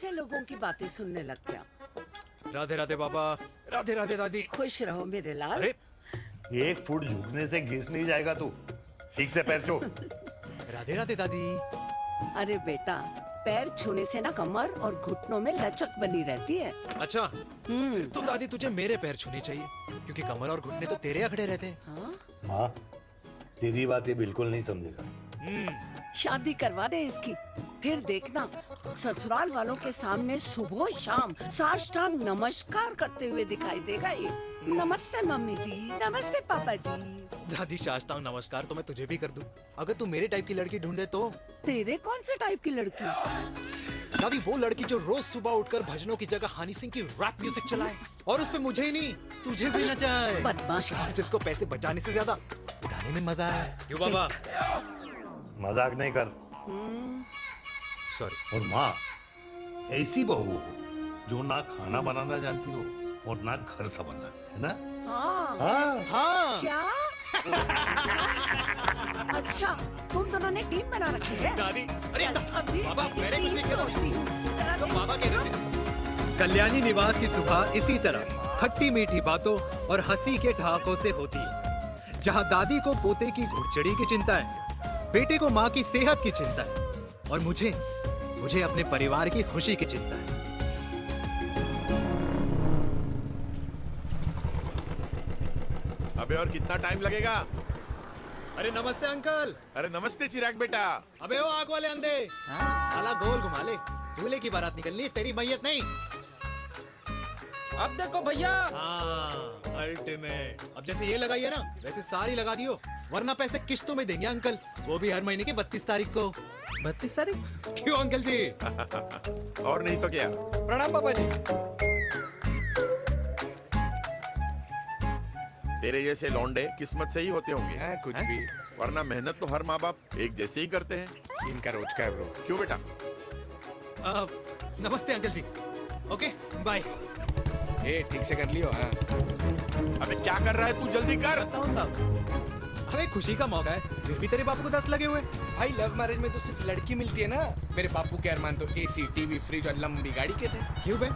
से लोगों की बातें सुनने लग गया? राधे राधे बाबा, राधे राधे दादी। खुश रहो मेरे लाल। अरे 1 फुट झुकने से घिस नहीं जाएगा तू। ठीक से पैर छू। राधे राधे दादी। अरे बेटा, पैर छूने से ना कमर और घुटनों में लचक बनी रहती है। अच्छा, फिर तो दादी तुझे मेरे पैर छूने चाहिए, क्योंकि कमर और घुटने तो तेरे अखड़े रहते हैं। हाँ? हाँ, तेरी बात ये बिल्कुल नहीं समझेगा। शादी करवा दे इसकी, फिर देखना ससुराल वालों के सामने सुबह शाम साष्टांग नमस्कार करते हुए दिखाई देगा ये। नमस्ते मम्मी जी, नमस्ते पापा जी। दादी साष्टांग नमस्कार तो मैं तुझे भी कर दूं, अगर तू मेरे टाइप की लड़की ढूंढे तो। तेरे कौन से टाइप की लड़की? दादी वो लड़की जो रोज सुबह उठकर भजनों की जगह हनी सिंह की रैप म्यूजिक चलाए, और उसमें मुझे ही नहीं तुझे भी नचाए। बदमाश। और जिसको पैसे बचाने से ज्यादा उड़ाने में मजा आए। क्यों बाबा? मजाक नहीं कर। सॉरी। और माँ ऐसी बहू हो जो ना खाना बनाना जानती हो और ना घर संभालना, है ना? हाँ। हाँ। हाँ क्या? अच्छा, तुम दोनों ने टीम बना रखी है? दादी, अरे अभी बाबा मैंने कुछ नहीं किया। तो बाबा कह रहे थे। कल्याणी निवास की सुबह इसी तरह खट्टी मीठी बातों और हंसी के ठहाकों से होती है, जहां दादी को पोते की घुड़चड़ी की चिंता है, बेटे को माँ की सेहत की चिंता है, और मुझे अपने परिवार की खुशी की चिंता है। अबे और कितना टाइम लगेगा? अरे नमस्ते अंकल। अरे नमस्ते चिराग बेटा। अबे वो आग वाले अंधे, साला गोल घुमा ले, दूल्हे की बारात निकलनी है, तेरी मैयत नहीं। अब देखो भैया। हाँ, अल्टीमेट। अब जैसे ये लगाई है ना, वैसे सारी लगा दियो, वरना पैसे किश्तों में देंगे अंकल, वो भी हर महीने की 32 तारीख को। 32 तारीख? क्यों अंकल जी? और नहीं तो क्या। प्रणाम पापा जी। तेरे जैसे लौंडे किस्मत से ही होते होंगे। कुछ भी। वरना मेहनत तो हर माँ बाप एक जैसे ही करते हैं। इनका रोज का है ब्रो। क्यों बेटा? नमस्ते अंकल जी। Okay bye. ए ठीक से कर लियो। हाँ अबे क्या कर रहा है तू? जल्दी कर। बताओ साहब। अबे खुशी का मौका है, फिर भी तेरे बापू को 10 लगे हुए। भाई लव मैरिज में तो सिर्फ लड़की मिलती है ना। मेरे बापू के अरमान तो एसी, टीवी, फ्रिज और लंबी गाड़ी के थे। क्यों बे?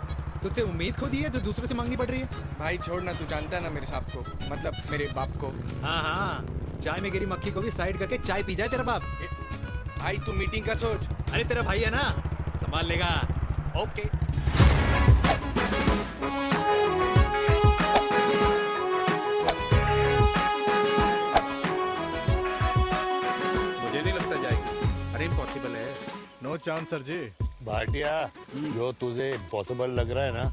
तुझसे उम्मीद खो दी है जो दूसरे से मांगनी पड़ रही है? भाई छोड़ना, तू जानता है ना मेरे साहब को, मतलब मेरे बाप को। हाँ हाँ, चाय में गिरी मक्खी को भी साइड करके चाय पी जाए तेरा बाप। भाई तू मीटिंग का सोच। अरे तेरा भाई है ना, संभाल लेगा। ओके। मुझे नहीं लगता जाएगी। अरे इम्पॉसिबल है। नो चांस सर जी। भाटिया, जो तुझे इम्पॉसिबल लग रहा है ना,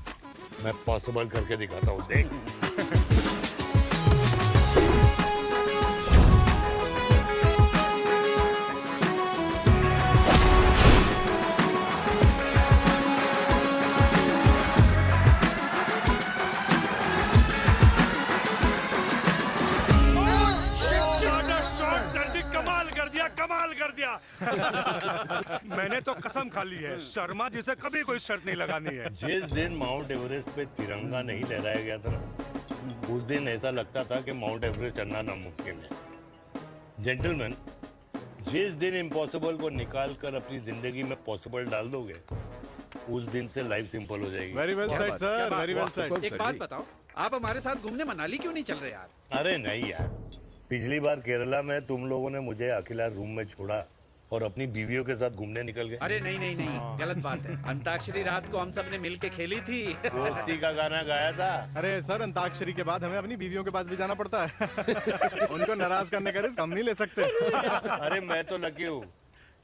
मैं पॉसिबल करके दिखाता हूँ, देख। मैंने तो कसम खा ली है, शर्मा जी से कभी कोई शर्त नहीं लगानी है। जिस दिन माउंट एवरेस्ट पे तिरंगा नहीं लहराया गया था ना, उस दिन ऐसा लगता था कि माउंट एवरेस्ट चढ़ना नामुमकिन है। जेंटलमैन, जिस दिन इम्पॉसिबल को निकाल कर अपनी जिंदगी में पॉसिबल डाल दोगे, उस दिन से लाइफ सिंपल हो जाएगी। Very well said sir, very well said. एक बात बताओ, आप हमारे साथ घूमने मनाली क्यों नहीं चल रहे यार? अरे नहीं यार, पिछली बार केरला में तुम लोगों ने मुझे अकेला रूम में छोड़ा और अपनी बीवियों के साथ घूमने निकल गए। अरे नहीं नहीं नहीं, गलत बात है। अंताक्षरी रात को हम सब ने मिल के खेली थी। दोस्ती का गाना गाया था। अरे सर, अंताक्षरी के बाद हमें अपनी बीवियों के पास भी जाना पड़ता है। उनको नाराज करने का रिस्क हम नहीं ले सकते। अरे मैं तो लकी हूँ,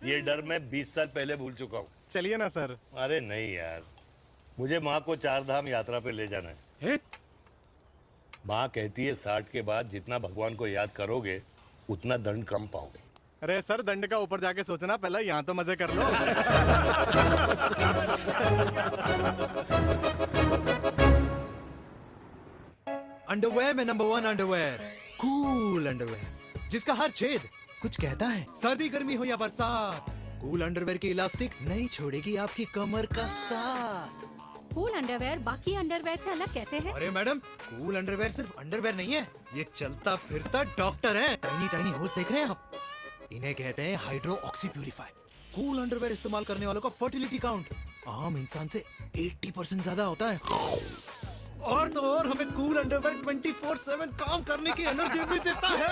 ये डर मैं 20 साल पहले भूल चुका हूँ। चलिए ना सर। अरे नहीं यार, मुझे माँ को 4 धाम यात्रा पे ले जाना है। माँ कहती है 60 के बाद जितना भगवान को याद करोगे उतना दंड कम पाओगे। अरे सर, दंड का ऊपर जाके सोचना, पहले यहाँ तो मजे कर लो। अंडरवेयर में नंबर 1 अंडरवेयर, कूल अंडरवेयर, जिसका हर छेद कुछ कहता है। सर्दी गर्मी हो या बरसात, कूल अंडरवेयर की इलास्टिक नहीं छोड़ेगी आपकी कमर का साथ। कूल अंडरवेयर बाकी अंडरवेयर से अलग कैसे है? अरे मैडम, कूल अंडरवेयर सिर्फ अंडरवेयर नहीं है, ये चलता फिरता डॉक्टर है। टाइनी टाइनी होल्स देख रहे हैं आप? इन्हें कहते हैं hydro oxy purify. Cool underwear इस्तेमाल करने वालों का फर्टिलिटी काउंट आम इंसान से 80% ज्यादा होता है। और तो और हमें कूल अंडरवेयर 24/7 काम करने की एनर्जी भी देता है।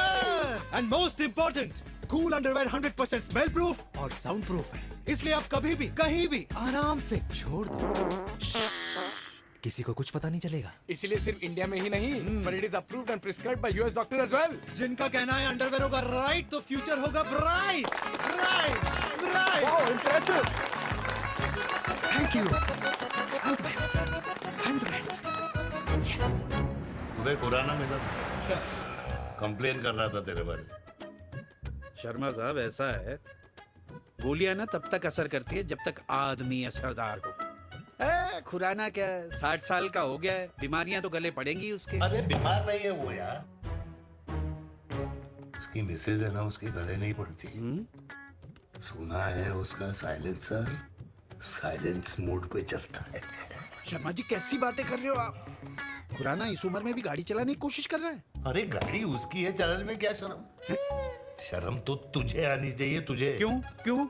And most important, cool underwear 100% smell proof और साउंड प्रूफ है, इसलिए आप कभी भी कहीं भी आराम से छोड़ दो, किसी को कुछ पता नहीं चलेगा। इसलिए सिर्फ इंडिया में ही नहीं, but it is approved and prescribed by US doctors as well. जिनका कहना है अंडरवेयर होगा राइट तो फ्यूचर होगा bright bright bright. Wow, impressive. Thank you. I'm the best. I'm the best. Yes. तुम्हें खुराना मिला, कंप्लेन कर रहा था तेरे बारे में। शर्मा साहब ऐसा है, गोलियां ना तब तक असर करती है जब तक आदमी असरदार हो। खुराना क्या 60 साल का हो गया है, बीमारियां तो गले पड़ेंगी उसके। अरे बीमार नहीं है वो यार, उसकी मिसेज है ना, उसके गले नहीं पड़ती। सुना है उसका साइलेंसर साइलेंस मोड पे चलता है। शर्मा जी कैसी बातें कर रहे हो आप? खुराना इस उम्र में भी गाड़ी चलाने की कोशिश कर रहा है। अरे गाड़ी उसकी है, चलाने में क्या शर्म? शर्म तो तुझे आनी चाहिए, तुझे। क्यों क्यों?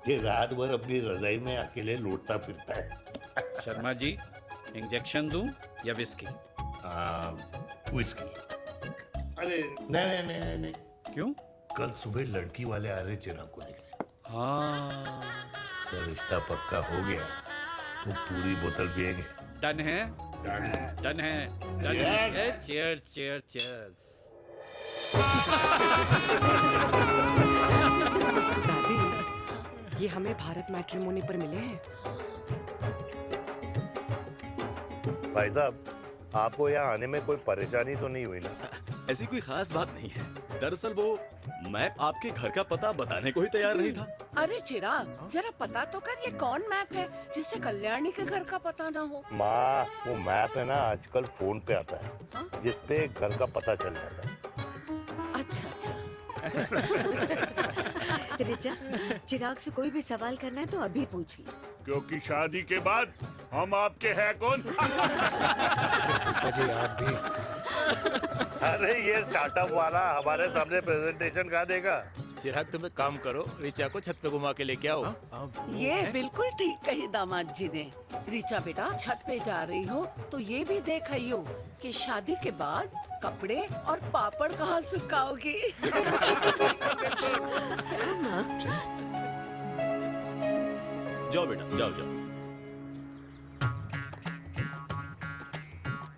ये रात भर अपनी रजाई में अकेले लौटता फिरता है। शर्मा जी इंजेक्शन दूं या विस्की? विस्की। अरे नहीं नहीं नहीं नहीं। क्यों? कल सुबह लड़की वाले आ रहे चिराग को देखने। हाँ अगर रिश्ता पक्का हो गया तो पूरी बोतल पिएंगे। डन है, डन है। डन है, डन है। Cheer cheer cheers. दादी, ये हमें भारत मैट्रिमोनी पर मिले हैं। भाई साहब, आपको यहाँ आने में कोई परेशानी तो नहीं हुई ना? ऐसी कोई खास बात नहीं है। दरअसल वो मैप आपके घर का पता बताने को ही तैयार नहीं था। अरे चिराग, जरा पता तो कर, ये कौन मैप है जिससे कल्याणी के घर का पता ना हो? माँ, वो मैप है ना आजकल फोन पे आता है, जिसपे घर का पता चल जाता है। अच्छा अच्छा। रिचा, चिराग से कोई भी सवाल करना है तो अभी पूछिए। क्योंकि शादी के बाद हम आपके हैं कौन? अजय आप भी। अरे ये स्टार्टअप वाला हमारे सामने प्रेजेंटेशन कहाँ देगा? चिराग तुम एक काम करो, रिचा को छत पे घुमा के लेके आओ। ये बिल्कुल ठीक कही दामाद जी ने। रिचा बेटा, छत पे जा रही हो तो ये भी देख आइयो कि शादी के बाद कपड़े और पापड़ कहाँ सुखाओगी। जाओ बेटा, जाओ जाओ।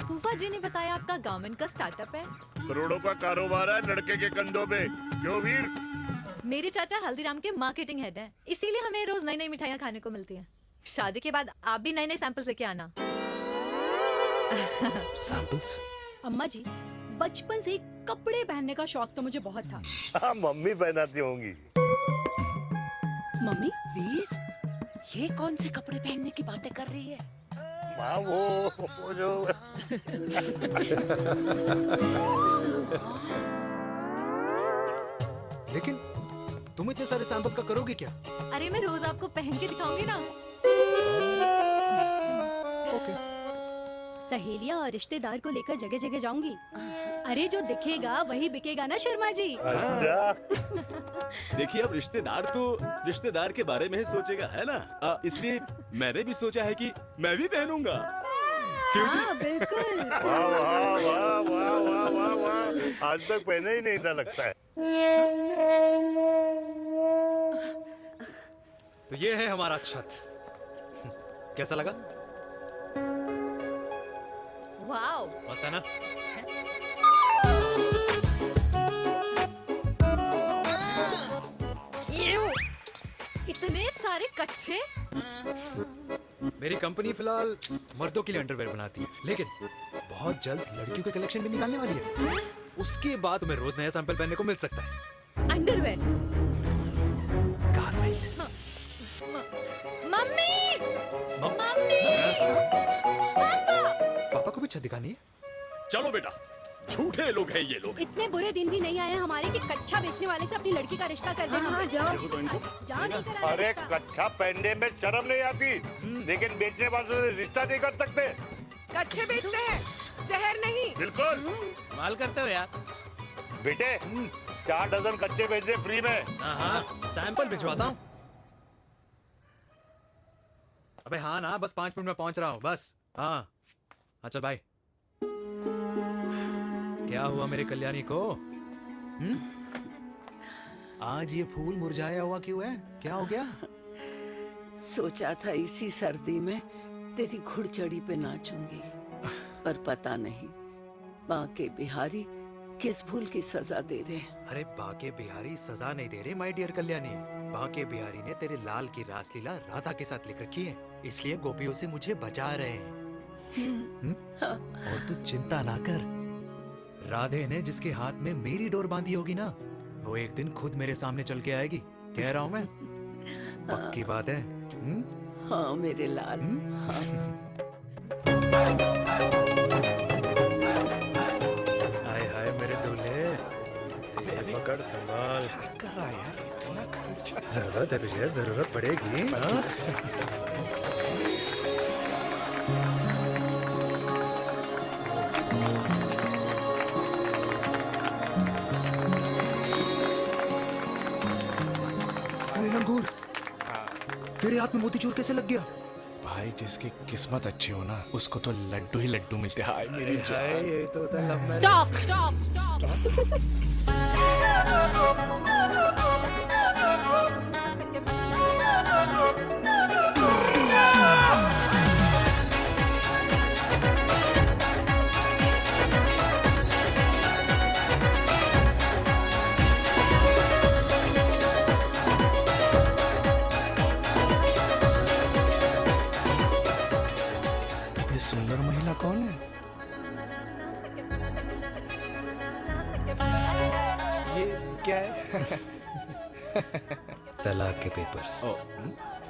फूफा जी ने बताया आपका गारमेंट का स्टार्टअप है। करोड़ों का कारोबार है लड़के के कंधों पे। क्यों वीर? मेरे चाचा हल्दीराम के मार्केटिंग हेड हैं, इसीलिए हमें रोज नई नई मिठाइयाँ खाने को मिलती हैं। शादी के बाद आप भी नए नए सैंपल्स लेके आना। सैंपल्स? अम्मा जी, बचपन से कपड़े पहनने का शौक तो मुझे बहुत था। हाँ, मम्मी पहनाती होंगी। मम्मी? वीर, ये कौन से कपड़े पहनने की बातें कर रही है? माँ, वो जो लेकिन तुम इतने सारे सैंपल्स का करोगे क्या? अरे मैं रोज आपको पहन के दिखाऊंगी ना। ओके। सहेलियां और रिश्तेदार को लेकर जगह जगह जाऊंगी। अरे जो दिखेगा वही बिकेगा ना शर्मा जी। देखिए अब रिश्तेदार तो रिश्तेदार के बारे में ही सोचेगा, है ना? इसलिए मैंने भी सोचा है कि मैं भी पहनूंगा। क्यों जी? बिल्कुल। वाह वाह वाह वाह वाह वाह वाह, आज तक पहने ही नहीं था लगता है। तो ये है हमारा छत। कैसा लगा? वाओ, मस्त है ना? इतने सारे कच्चे। मेरी कंपनी फिलहाल मर्दों के लिए अंडरवेयर बनाती है, लेकिन बहुत जल्द लड़कियों के कलेक्शन भी निकालने वाली है। उसके बाद तुम्हें रोज नया सैंपल पहनने को मिल सकता है। अंडरवेयर? गारमेंट। मम्मी, मम्मी, पापा। पापा को भी छत दिखानी है? चलो बेटा, झूठे लोग हैं ये लोग। इतने बुरे दिन भी नहीं आए हमारे कि कच्चा बेचने वाले से अपनी लड़की का रिश्ता कर देना। जाओ नहीं करा अरे रिश्ता। कच्चा पहनने में शर्म नहीं आती, लेकिन बेचने वालों से रिश्ता नहीं कर सकते। कच्चे बेचते हैं, जहर नहीं। बिल्कुल। माल करते हो यार। बेटे, 4 डजन कच्चे बेच दे फ्री में। हाँ, सैंपल भिजवाता हूँ। अबे हाँ ना, बस 5 मिनट में पहुंच रहा हूँ बस। हाँ अच्छा बाय। क्या हुआ मेरे कल्याणी को? आज ये फूल मुरझाया हुआ क्यों है? क्या हो गया? सोचा था इसी सर्दी में तेरी घुड़चड़ी पे नाचूंगी, पर पता नहीं बाके बिहारी किस भूल की सजा दे रहे हैं। अरे बाके बिहारी सजा नहीं दे रहे माय डियर कल्याणी। बाके बिहारी ने तेरे लाल की रासलीला राधा के साथ लिख रखी है, इसलिए गोपियों से मुझे बचा रहे हैं। और तू चिंता ना कर, राधे ने जिसके हाथ में मेरी डोर बांधी होगी ना, वो एक दिन खुद मेरे सामने चल के आएगी। कह रहा हूँ मैं, पक्की बात है। हाँ मेरे लाल। हाय हाय मेरे दूल्हे, ये पकड़ संभाल। कर रहा है यार, इतना खर्चा। जरूरत है तुझे, जरूरत पड़ेगी। हाँ? अरे लंगूर, तेरे हाथ में मोतीचूर कैसे लग गया? भाई जिसकी किस्मत अच्छी हो ना, उसको तो लड्डू ही लड्डू मिलते हैं। हाय मेरी हाय, जान। ये तो होता है love marriage. Stop stop stop. ये सुंदर महिला कौन है? ये क्या है? तलाक के पेपर्स।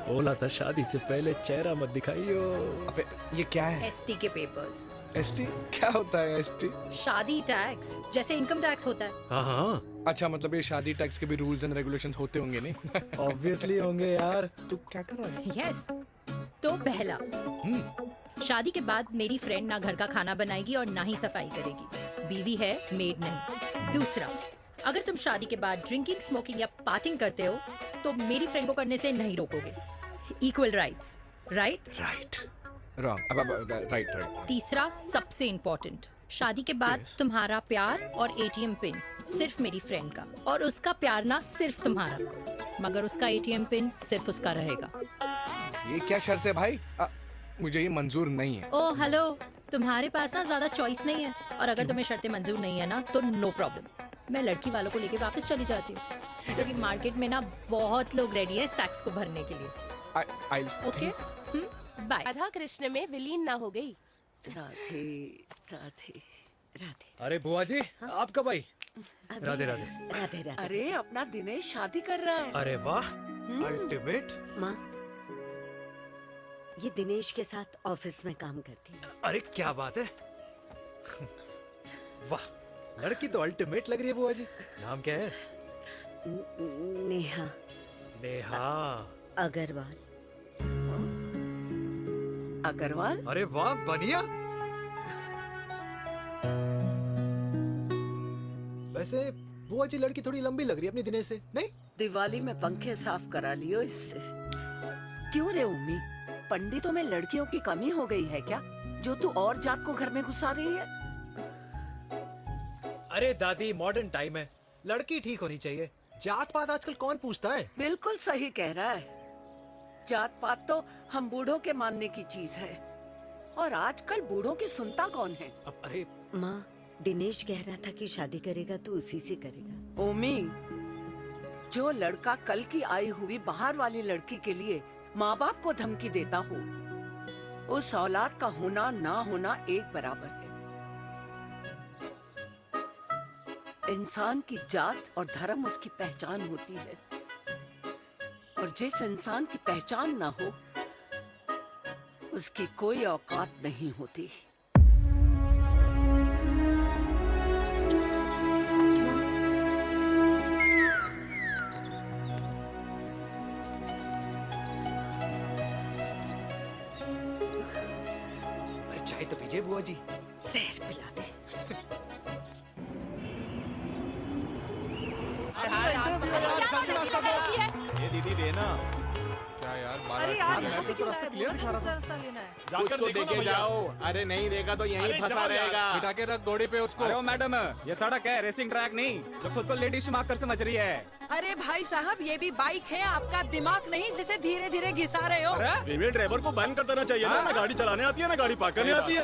बोला था शादी से पहले चेहरा मत दिखाइयो। अबे ये क्या है? एसटी के पेपर्स। एसटी क्या होता है? एसटी शादी टैक्स जैसे इनकम टैक्स होता है। हाँ हाँ, अच्छा, मतलब ये शादी टैक्स के भी रूल्स एंड रेगुलेशंस होते होंगे नहीं? ऑब्वियसली होंगे यार। तू क्या कर रहा है? यस। तो पहला, शादी के बाद मेरी फ्रेंड ना घर का खाना बनाएगी और ना ही सफाई करेगी, बीवी है, मेड नहीं। दूसरा, अगर तुम शादी के बाद ड्रिंकिंग, स्मोकिंग या पार्टिंग करते हो तो मेरी फ्रेंड को करने से नहीं रोकोगे। Equal rights, right? Right wrong. अब राइट राइट। तीसरा, सबसे इम्पोर्टेंट, शादी के बाद तुम्हारा प्यार और एटीएम पिन सिर्फ मेरी फ्रेंड का, और उसका प्यार ना सिर्फ तुम्हारा, मगर उसका एटीएम पिन सिर्फ उसका रहेगा। ये क्या शर्त है भाई? मुझे ये मंजूर नहीं है। ओ हेलो, तुम्हारे पास ना ज्यादा चॉइस नहीं है, और अगर तुम्हें शर्तें मंजूर नहीं है ना तो नो प्रॉब्लम, मैं लड़की वालों को लेके वापस चली जाती हूँ, क्योंकि मार्केट में ना बहुत लोग रेडी है इस टैक्स को भरने के लिए। Okay, bye. राधा कृष्ण में विलीन ना हो गई। राधे राधे राधे। अरे बुआ जी, आप कब आई? राधे राधे। राधे राधे। अरे अपना दिनेश शादी कर रहा है। अरे वाह, अल्टीमेट। माँ, ये दिनेश के साथ ऑफिस में काम करती है। अरे क्या बात है। वाह, लड़की तो अल्टीमेट लग रही है बुआ जी। नाम क्या है? नेहा नेहा। अग्रवाल। अग्रवाल? अरे वाह, बढ़िया। वैसे बुआ जी लड़की थोड़ी लंबी लग रही है अपनी दिनेश से, नहीं? दिवाली में पंखे साफ करा लियो इससे। क्यों रे उम्मी, पंडितों में लड़कियों की कमी हो गई है क्या, जो तू और जात को घर में घुसा रही है? अरे दादी, मॉडर्न टाइम है, लड़की ठीक होनी चाहिए। जात पात आजकल कौन पूछता है? बिल्कुल सही कह रहा है। जात पात तो हम बूढ़ों के मानने की चीज है, और आजकल बूढ़ों की सुनता कौन है? अब अरे माँ, दिनेश कह रहा था कि शादी करेगा तो उसी से करेगा। ओमी, जो लड़का कल की आई हुई बाहर वाली लड़की के लिए माँ बाप को धमकी देता हो, उस औलाद का होना ना होना एक बराबर है। इंसान की जात और धर्म उसकी पहचान होती है, और जिस इंसान की पहचान ना हो उसकी कोई औकात नहीं होती। अरे चाय तो पीजिए बुआ जी। जहर पिला दे। ये दीदी देना। क्या यार, 12 यार यहाँ से क्यों रास्ता क्लियर दिखा रहा था। कुछ तो देखे जाओ। अरे नहीं देखा तो यहीं फंसा रहेगा। बिठा के रख घोड़े पे उसको। अरे मैडम, ये सड़क है, रेसिंग ट्रैक नहीं जो खुद को लेडी स्मार्ट कर समझ रही है। अरे भाई साहब, ये भी बाइक है, आपका दिमाग नहीं जिसे धीरे धीरे घिसा रहे हो। फीमेल ड्राइवर को बैन कर देना चाहिए ना गाड़ी चलाने आती है ना गाड़ी पार्क करने आती है।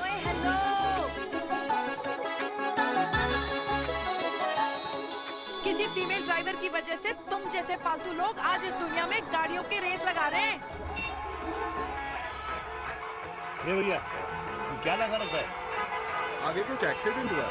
किसी फीमेल ड्राइवर की वजह से तुम जैसे फालतू लोग आज इस दुनिया में गाड़ियों की रेस लगा रहे हैं। ये भैया क्या लगा रखा है? आगे कुछ एक्सीडेंट हुआ है।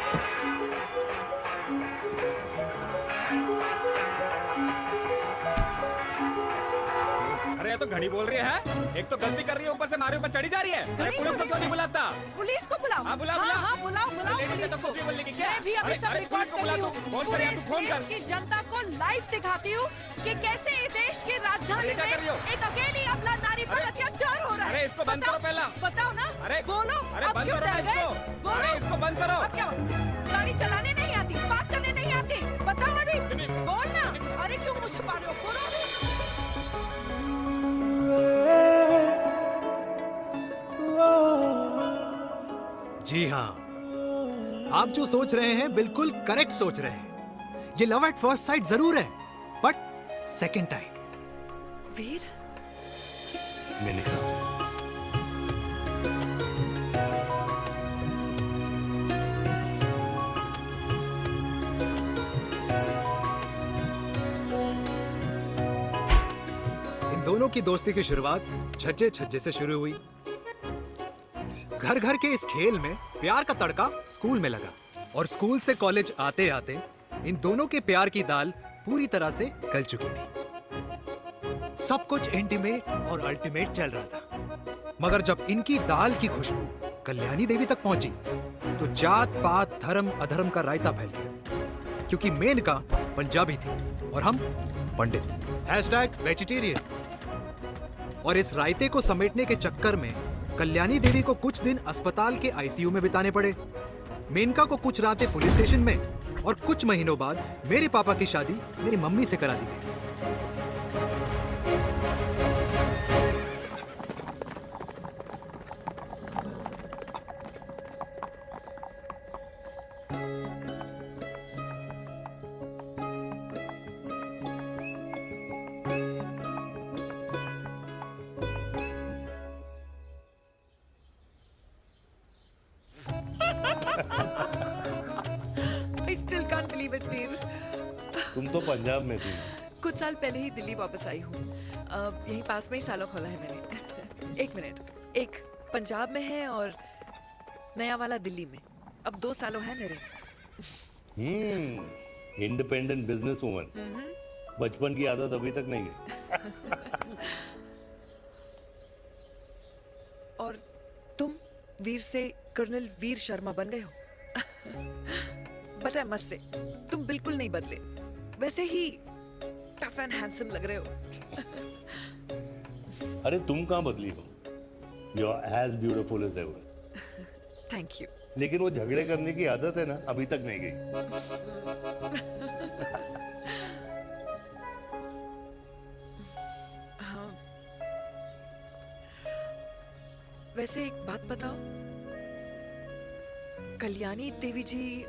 अरे ये तो घड़ी बोल रही है। एक तो गलती कर रही है, ऊपर से हमारे ऊपर चढ़ी जा रही है। अरे पुलिस को क्यों नहीं बुलाता? पुलिस को बुलाओ। हाँ बुलाओ हाँ, बुलाओ लेडीज है तो कुछ भी बोलने की क्या? मैं भी अभी सब अरे रिकॉर्ड पुलिस को बुला कर तू। रही हूँ। फोन कर यार, तू फोन कर। देश की जनता को लाइव दिखाती हूँ कि कैसे इस देश की राजधानी अरे क्या कर में रही हो? एक अकेली अबला नारी पर अत्याचार हो रहा है। अरे इसको बंद करो पहला। बताओ ना। अरे बोलो। अरे अब बंद क्यों करो ना डर गए? इसको। बोलो। अरे इसको बंद करो। अब क्या गाड़ी चलाने नहीं आती, पार्क करने नहीं आती? बताओ अभी। बोल ना। अरे क्यों मुझे छुपा रहे हो? बोलो अभी। जी हाँ, आप जो सोच रहे हैं बिल्कुल करेक्ट सोच रहे हैं। ये लव एट फर्स्ट साइट जरूर है, बट सेकंड टाइम। वीर, मैंने कहा इन दोनों की दोस्ती की शुरुआत छज्जे छज्जे से शुरू हुई। घर घर के इस खेल में प्यार का तड़का स्कूल में लगा और स्कूल से कॉलेज आते आते इन दोनों के प्यार की दाल पूरी तरह से गल चुकी थी। सब कुछ इंटीमेट और अल्टीमेट चल रहा था, मगर जब इनकी दाल की खुशबू कल्याणी देवी तक पहुंची तो जात पात धर्म अधर्म का रायता फैल गया, क्योंकि मेनका पंजाबी थी और हम पंडित। #वेजिटेरियन। और इस रायते को समेटने के चक्कर में कल्याणी देवी को कुछ दिन अस्पताल के आईसीयू में बिताने पड़े। मेनका को कुछ रातें पुलिस स्टेशन में और कुछ महीनों बाद मेरे पापा की शादी मेरी मम्मी से करा दी गई। I still can't believe it, वीर। तुम तो पंजाब में थी। कुछ साल पहले ही दिल्ली वापस आई हूँ। यहीं पास में ही सालों खोला है मैंने। एक मिनट, एक पंजाब में है और नया वाला दिल्ली में। अब 2 सालों है मेरे। Independent business woman. बचपन की आदत अभी तक नहीं है। और तुम वीर से कर्नल वीर शर्मा बन गए हो। बट आई मस्ट से, तुम बिल्कुल नहीं बदले, वैसे ही टफ एंड हैंडसम लग रहे हो। अरे तुम कहाँ बदली हो? You are as beautiful as ever. Thank you. लेकिन वो झगड़े करने की आदत है ना, अभी तक नहीं गई। वैसे एक बात बताओ, कल्याणी देवी जी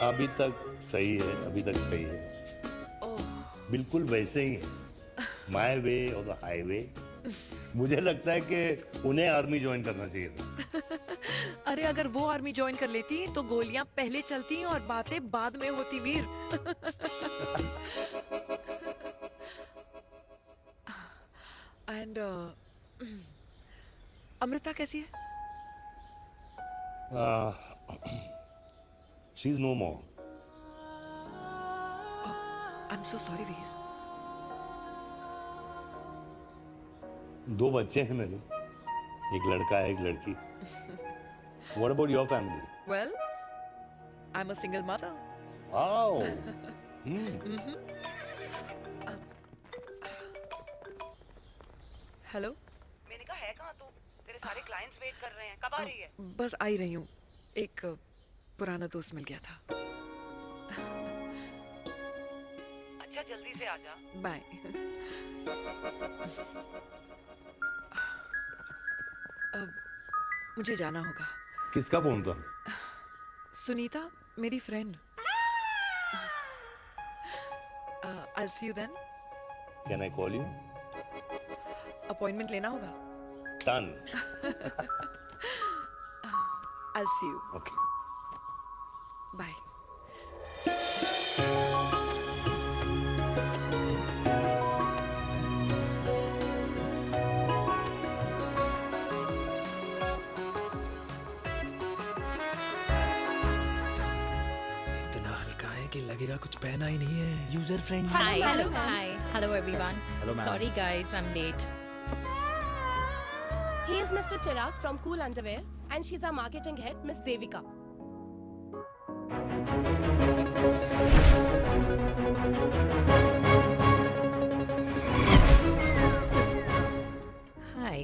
अभी तक सही है, अभी तक सही है। बिल्कुल वैसे ही है, माय वे और द हाईवे। मुझे लगता है कि उन्हें आर्मी ज्वाइन करना चाहिए था। अरे अगर वो आर्मी ज्वाइन कर लेती तो गोलियां पहले चलती और बातें बाद में होती, वीर। एंड अमृता कैसी है? She is no more. I am so sorry Veer. 2 बच्चे हैं मेरे, एक लड़का है, एक लड़की। What about your family? Well, I'm a single mother. Wow. Hello. मैंने कहा है कहाँ तू? तेरे सारे क्लाइंट्स वेट कर रहे हैं, कब आ रही है? बस आ ही रही हूँ, एक पुराना दोस्त मिल गया था। अच्छा जल्दी से आ जा। बाय। मुझे जाना होगा। किसका फोन था? सुनीता, मेरी friend. I'll see you then. Can I call you? Appointment लेना होगा। Done. I'll see you. Okay. Bye. इतना हल्का है कि लगेगा कुछ पहना ही नहीं है। User friendly. Hello everyone. Sorry guys, I'm late. He is Mr. Chirag from Cool Underwear and she's our marketing head, Miss Devika. Hi.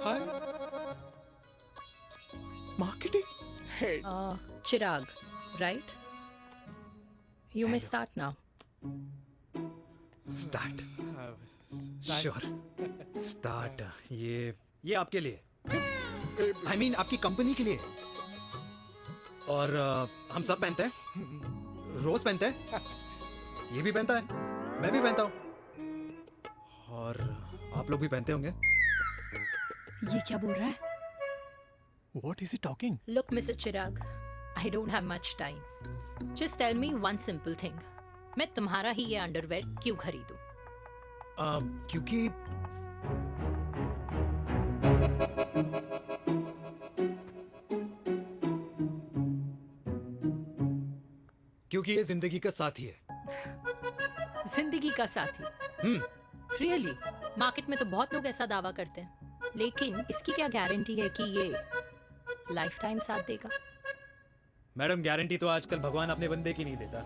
Hi. Marketing head. Chirag, right? You may start now. Start. Sure. Start. ये आपके लिए। I mean आपकी company के लिए। और हम सब पहनते हैं। रोज पहनते हैं। ये भी पहनता है। मैं भी पहनता हूँ। और आप लोग भी पहनते होंगे। ये क्या बोल रहा है? What is he talking? Look, Mr. Chirag, I don't have much time. Just tell me one simple thing. मैं तुम्हारा ही ये अंडरवेयर क्यों खरीदूं? क्योंकि ये जिंदगी का साथी है। जिंदगी का साथी? Really? मार्केट में तो बहुत लोग ऐसा दावा करते हैं, लेकिन इसकी क्या गारंटी है कि ये लाइफ टाइम साथ देगा? मैडम, गारंटी तो आजकल भगवान अपने बंदे की नहीं देता।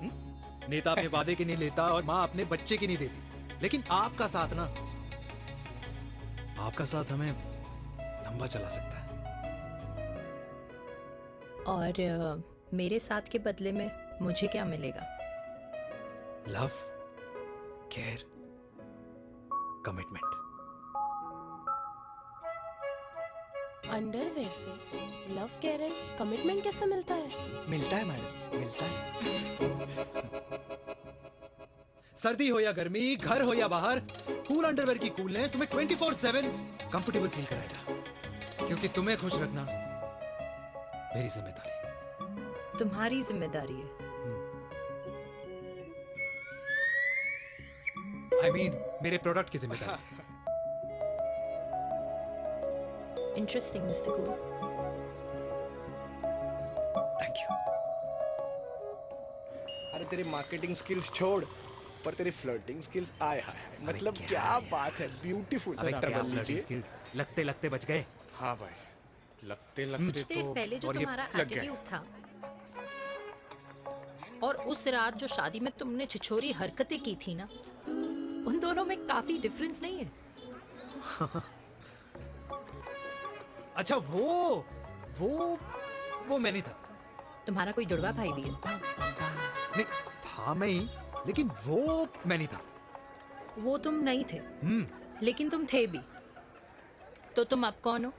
नेता अपने वादे की नहीं लेता और माँ अपने बच्चे की नहीं देती। लेकिन आपका साथ ना, आपका साथ हमें लंबा चला सकता है। और मेरे साथ के बदले में मुझे क्या मिलेगा? Love, care, commitment. अंडरवेयर से लव, केयर एंड कमिटमेंट कैसे मिलता है? मिलता है मैडम, मिलता है। सर्दी हो या गर्मी, घर हो या बाहर, कूल अंडरवेयर की कूलनेस तुम्हें 24/7 कंफर्टेबल फील कराएगा। क्योंकि तुम्हें खुश रखना मेरी जिम्मेदारी है। तुम्हारी जिम्मेदारी है? I mean, मेरे प्रोडक्ट की जिम्मेदारी है। Interesting, Mr. Cool. Thank you. अरे तेरी मार्केटिंग स्किल्स छोड़, पर तेरी फ्लर्टिंग स्किल्स आए हाय, मतलब क्या बात है, ब्यूटीफुल। स्किल्स लगते लगते बच गए। हाँ भाई, लगते लगते कुछ देर पहले जो और ये तुम्हारा लग गए। एटीट्यूड था और उस रात जो शादी में तुमने छिछोरी हरकतें की थी ना, उन दोनों में काफी डिफरेंस नहीं है? अच्छा, वो मैं नहीं था। तुम्हारा कोई जुड़वा भाई भी है? नहीं था मैं ही, लेकिन वो मैं नहीं था। वो तुम नहीं थे, लेकिन तुम थे भी। तो तुम अब कौन हो?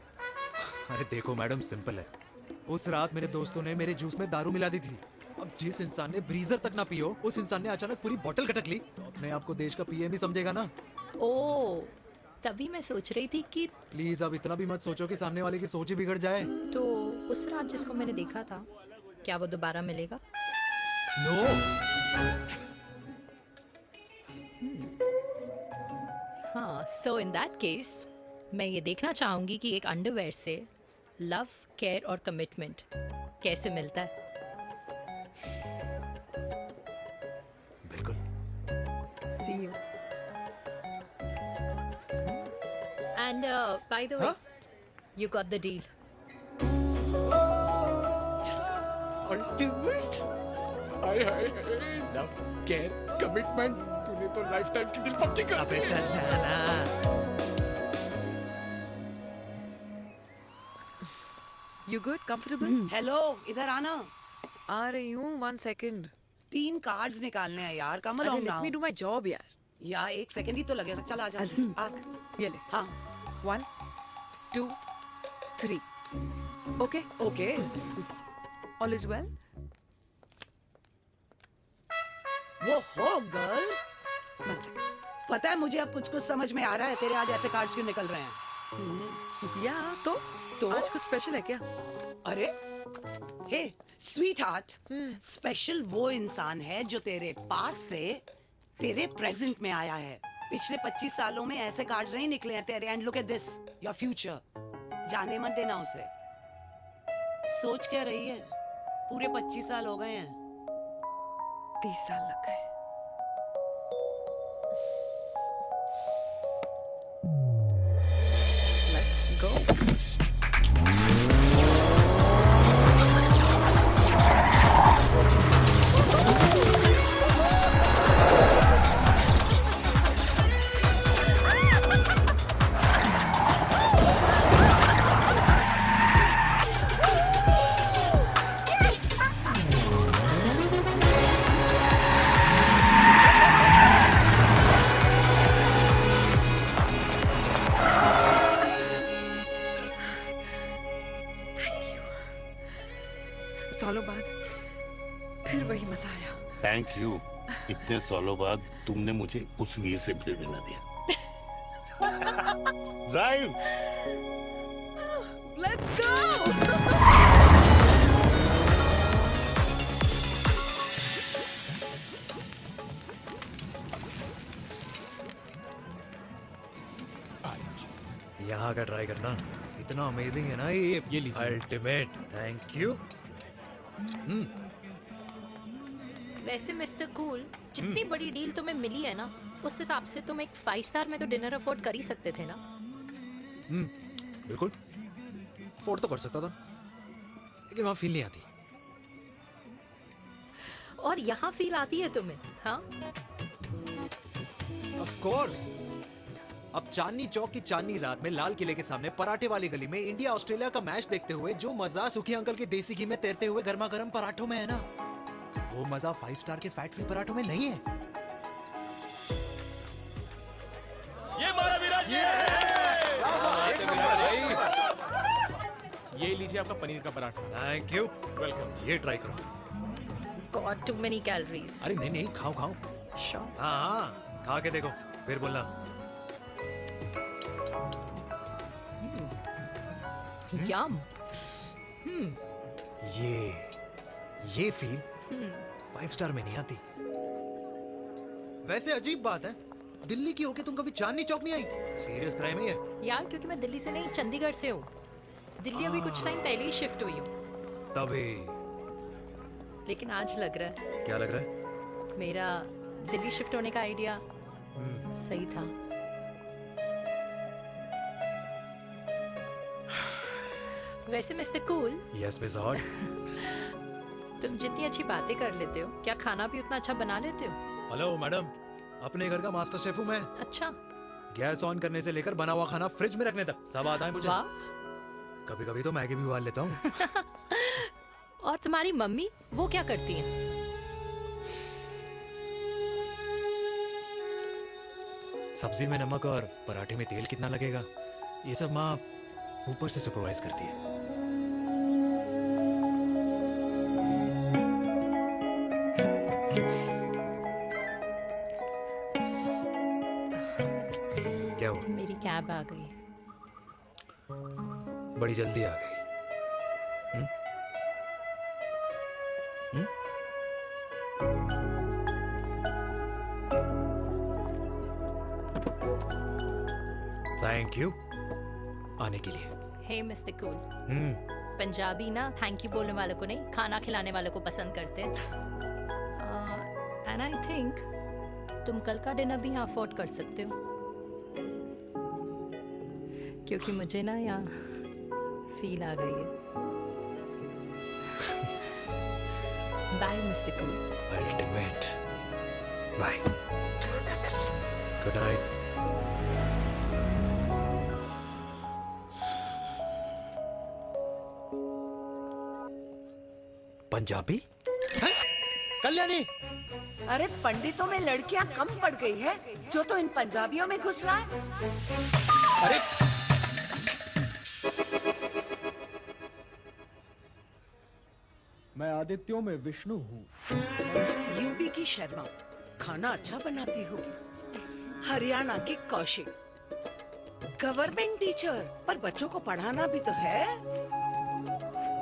अरे देखो मैडम, सिंपल है। उस रात मेरे दोस्तों ने मेरे जूस में दारू मिला दी थी। अब जिस इंसान ने ब्रीजर तक ना पियो, उस इंसान ने अचानक पूरी बोतल खटक ली, तो अपने आप को देश का पीएम ही समझेगा ना। ओ, तभी मैं सोच रही थी कि प्लीज अब इतना भी मत सोचो कि सामने वाले की सोच ही बिगड़ जाए। तो उस रात जिसको मैंने देखा था, क्या वो दोबारा मिलेगा? नो। हाँ, सो इन दैट केस मैं ये देखना चाहूंगी कि एक अंडरवेयर से लव, केयर और कमिटमेंट कैसे मिलता है। बिल्कुल। See you. And by the way, you got the deal. Ultimate. Hi hi, love, care, commitment, तूने तो लाइफ टाइम की डील पक्की कर दी है। चल जाना। You good? Comfortable? हेलो, इधर आना। आ रही हूँ, 1 second. 3 कार्ड्स निकालने हैं यार, कमल अरे on let now. me do my job यार. यार 1 सेकंड ही तो लगेगा। चल आ जा। I'll just- आ। ये ले. हाँ। 1, 2, 3. Okay? Okay. All is well? वो हो गर्ल, 1 second. पता है मुझे अब कुछ कुछ समझ में आ रहा है तेरे आज ऐसे कार्ड्स क्यों निकल रहे हैं। या तो आज कुछ स्पेशल है क्या? अरे हे स्वीट हार्ट, स्पेशल वो इंसान है जो तेरे पास से तेरे प्रेजेंट में आया है। पिछले 25 सालों में ऐसे कार्ड्स नहीं निकले हैं तेरे। And look at this, your future. जाने मत देना उसे। सोच क्या रही है, पूरे 25 साल हो गए हैं। 30 साल लग गए। Let's go. सालों बाद फिर वही मजा आया। Thank you. इतने सालों बाद तुमने मुझे उस वीर से फिर मिला दिया। ड्राइव। Let's go. यहाँ का ट्राई करना, इतना अमेजिंग है ना ये लीजिए। अल्टीमेट। Thank you. वैसे मिस्टर कूल, जितनी बड़ी डील तुम्हें मिली है ना, उस हिसाब से तुम एक 5 स्टार में तो डिनर अफोर्ड कर ही सकते थे ना। बिल्कुल अफोर्ड तो कर सकता था, लेकिन वहां फील नहीं आती। और यहाँ फील आती है तुम्हें? हाँ, ऑफ कोर्स। अब चांदनी चौक की चांदनी रात में लाल किले के सामने पराठे वाली गली में इंडिया ऑस्ट्रेलिया का मैच देखते हुए जो मजा सुखी अंकल के देसी घी में तैरते हुए गर्मा गर्म पराठों में है ना, वो मजा 5 स्टार के फैट फ्री पराठों में नहीं है। ये मारा विराज। ये लीजिए आपका पनीर का पराठा। Thank you. वेलकम। ये ट्राई करो। God, too many calories. अरे नहीं नहीं, खाओ खाओ। श्योर। हाँ, खा के देखो फिर बोलना। यम। ये फील 5 स्टार में नहीं आती। वैसे अजीब बात है, दिल्ली की होके तुम कभी चांदनी चौक नहीं आई? सीरियस क्राइम है ये। यार, क्योंकि मैं दिल्ली से नहीं, चंडीगढ़ से हूँ। दिल्ली अभी कुछ टाइम पहले ही शिफ्ट हुई हूँ। तभी। लेकिन आज लग रहा है क्या लग रहा है? मेरा दिल्ली शिफ्ट होने का आइडिया सही था। वैसे mister cool, yes miss hot. तुम जितनी अच्छी बातें कर लेते हो, क्या खाना भी उतना अच्छा बना लेते हो? हेलो मैडम, अपने घर का मास्टर शेफ हूँ मैं। अच्छा। गैस ऑन करने से लेकर बना हुआ खाना फ्रिज में रखने तक सब आता है मुझे। वाह। कभी कभी तो मैगी भी उबाल लेता हूँ। और तुम्हारी मम्मी, वो क्या करती हैं? सब्जी में नमक और पराठे में तेल कितना लगेगा, ये सब माँ ऊपर से सुपरवाइज करती है। क्या हुआ? मेरी कैब आ गई। बड़ी जल्दी आ गई। थैंक यू आने के लिए। हे मिस्टर कूल, पंजाबी ना थैंक यू बोलने वालों को नहीं, खाना खिलाने वालों को पसंद करते हैं। एंड आई थिंक तुम कल का डिनर भी यहाँ अफोर्ड कर सकते हो, क्योंकि मुझे ना यहाँ फील आ गई है। Bye mister cool. Ultimate. Bye. Good night. Punjabi? Kalyani! अरे पंडितों में लड़कियां कम पड़ गई है जो तो इन पंजाबियों में घुस रहा है। अरे आदित्यों में विष्णु हूँ। यूपी की शर्मा खाना अच्छा बनाती होगी, हरियाणा की कौशिक गवर्नमेंट टीचर, पर बच्चों को पढ़ाना भी तो है।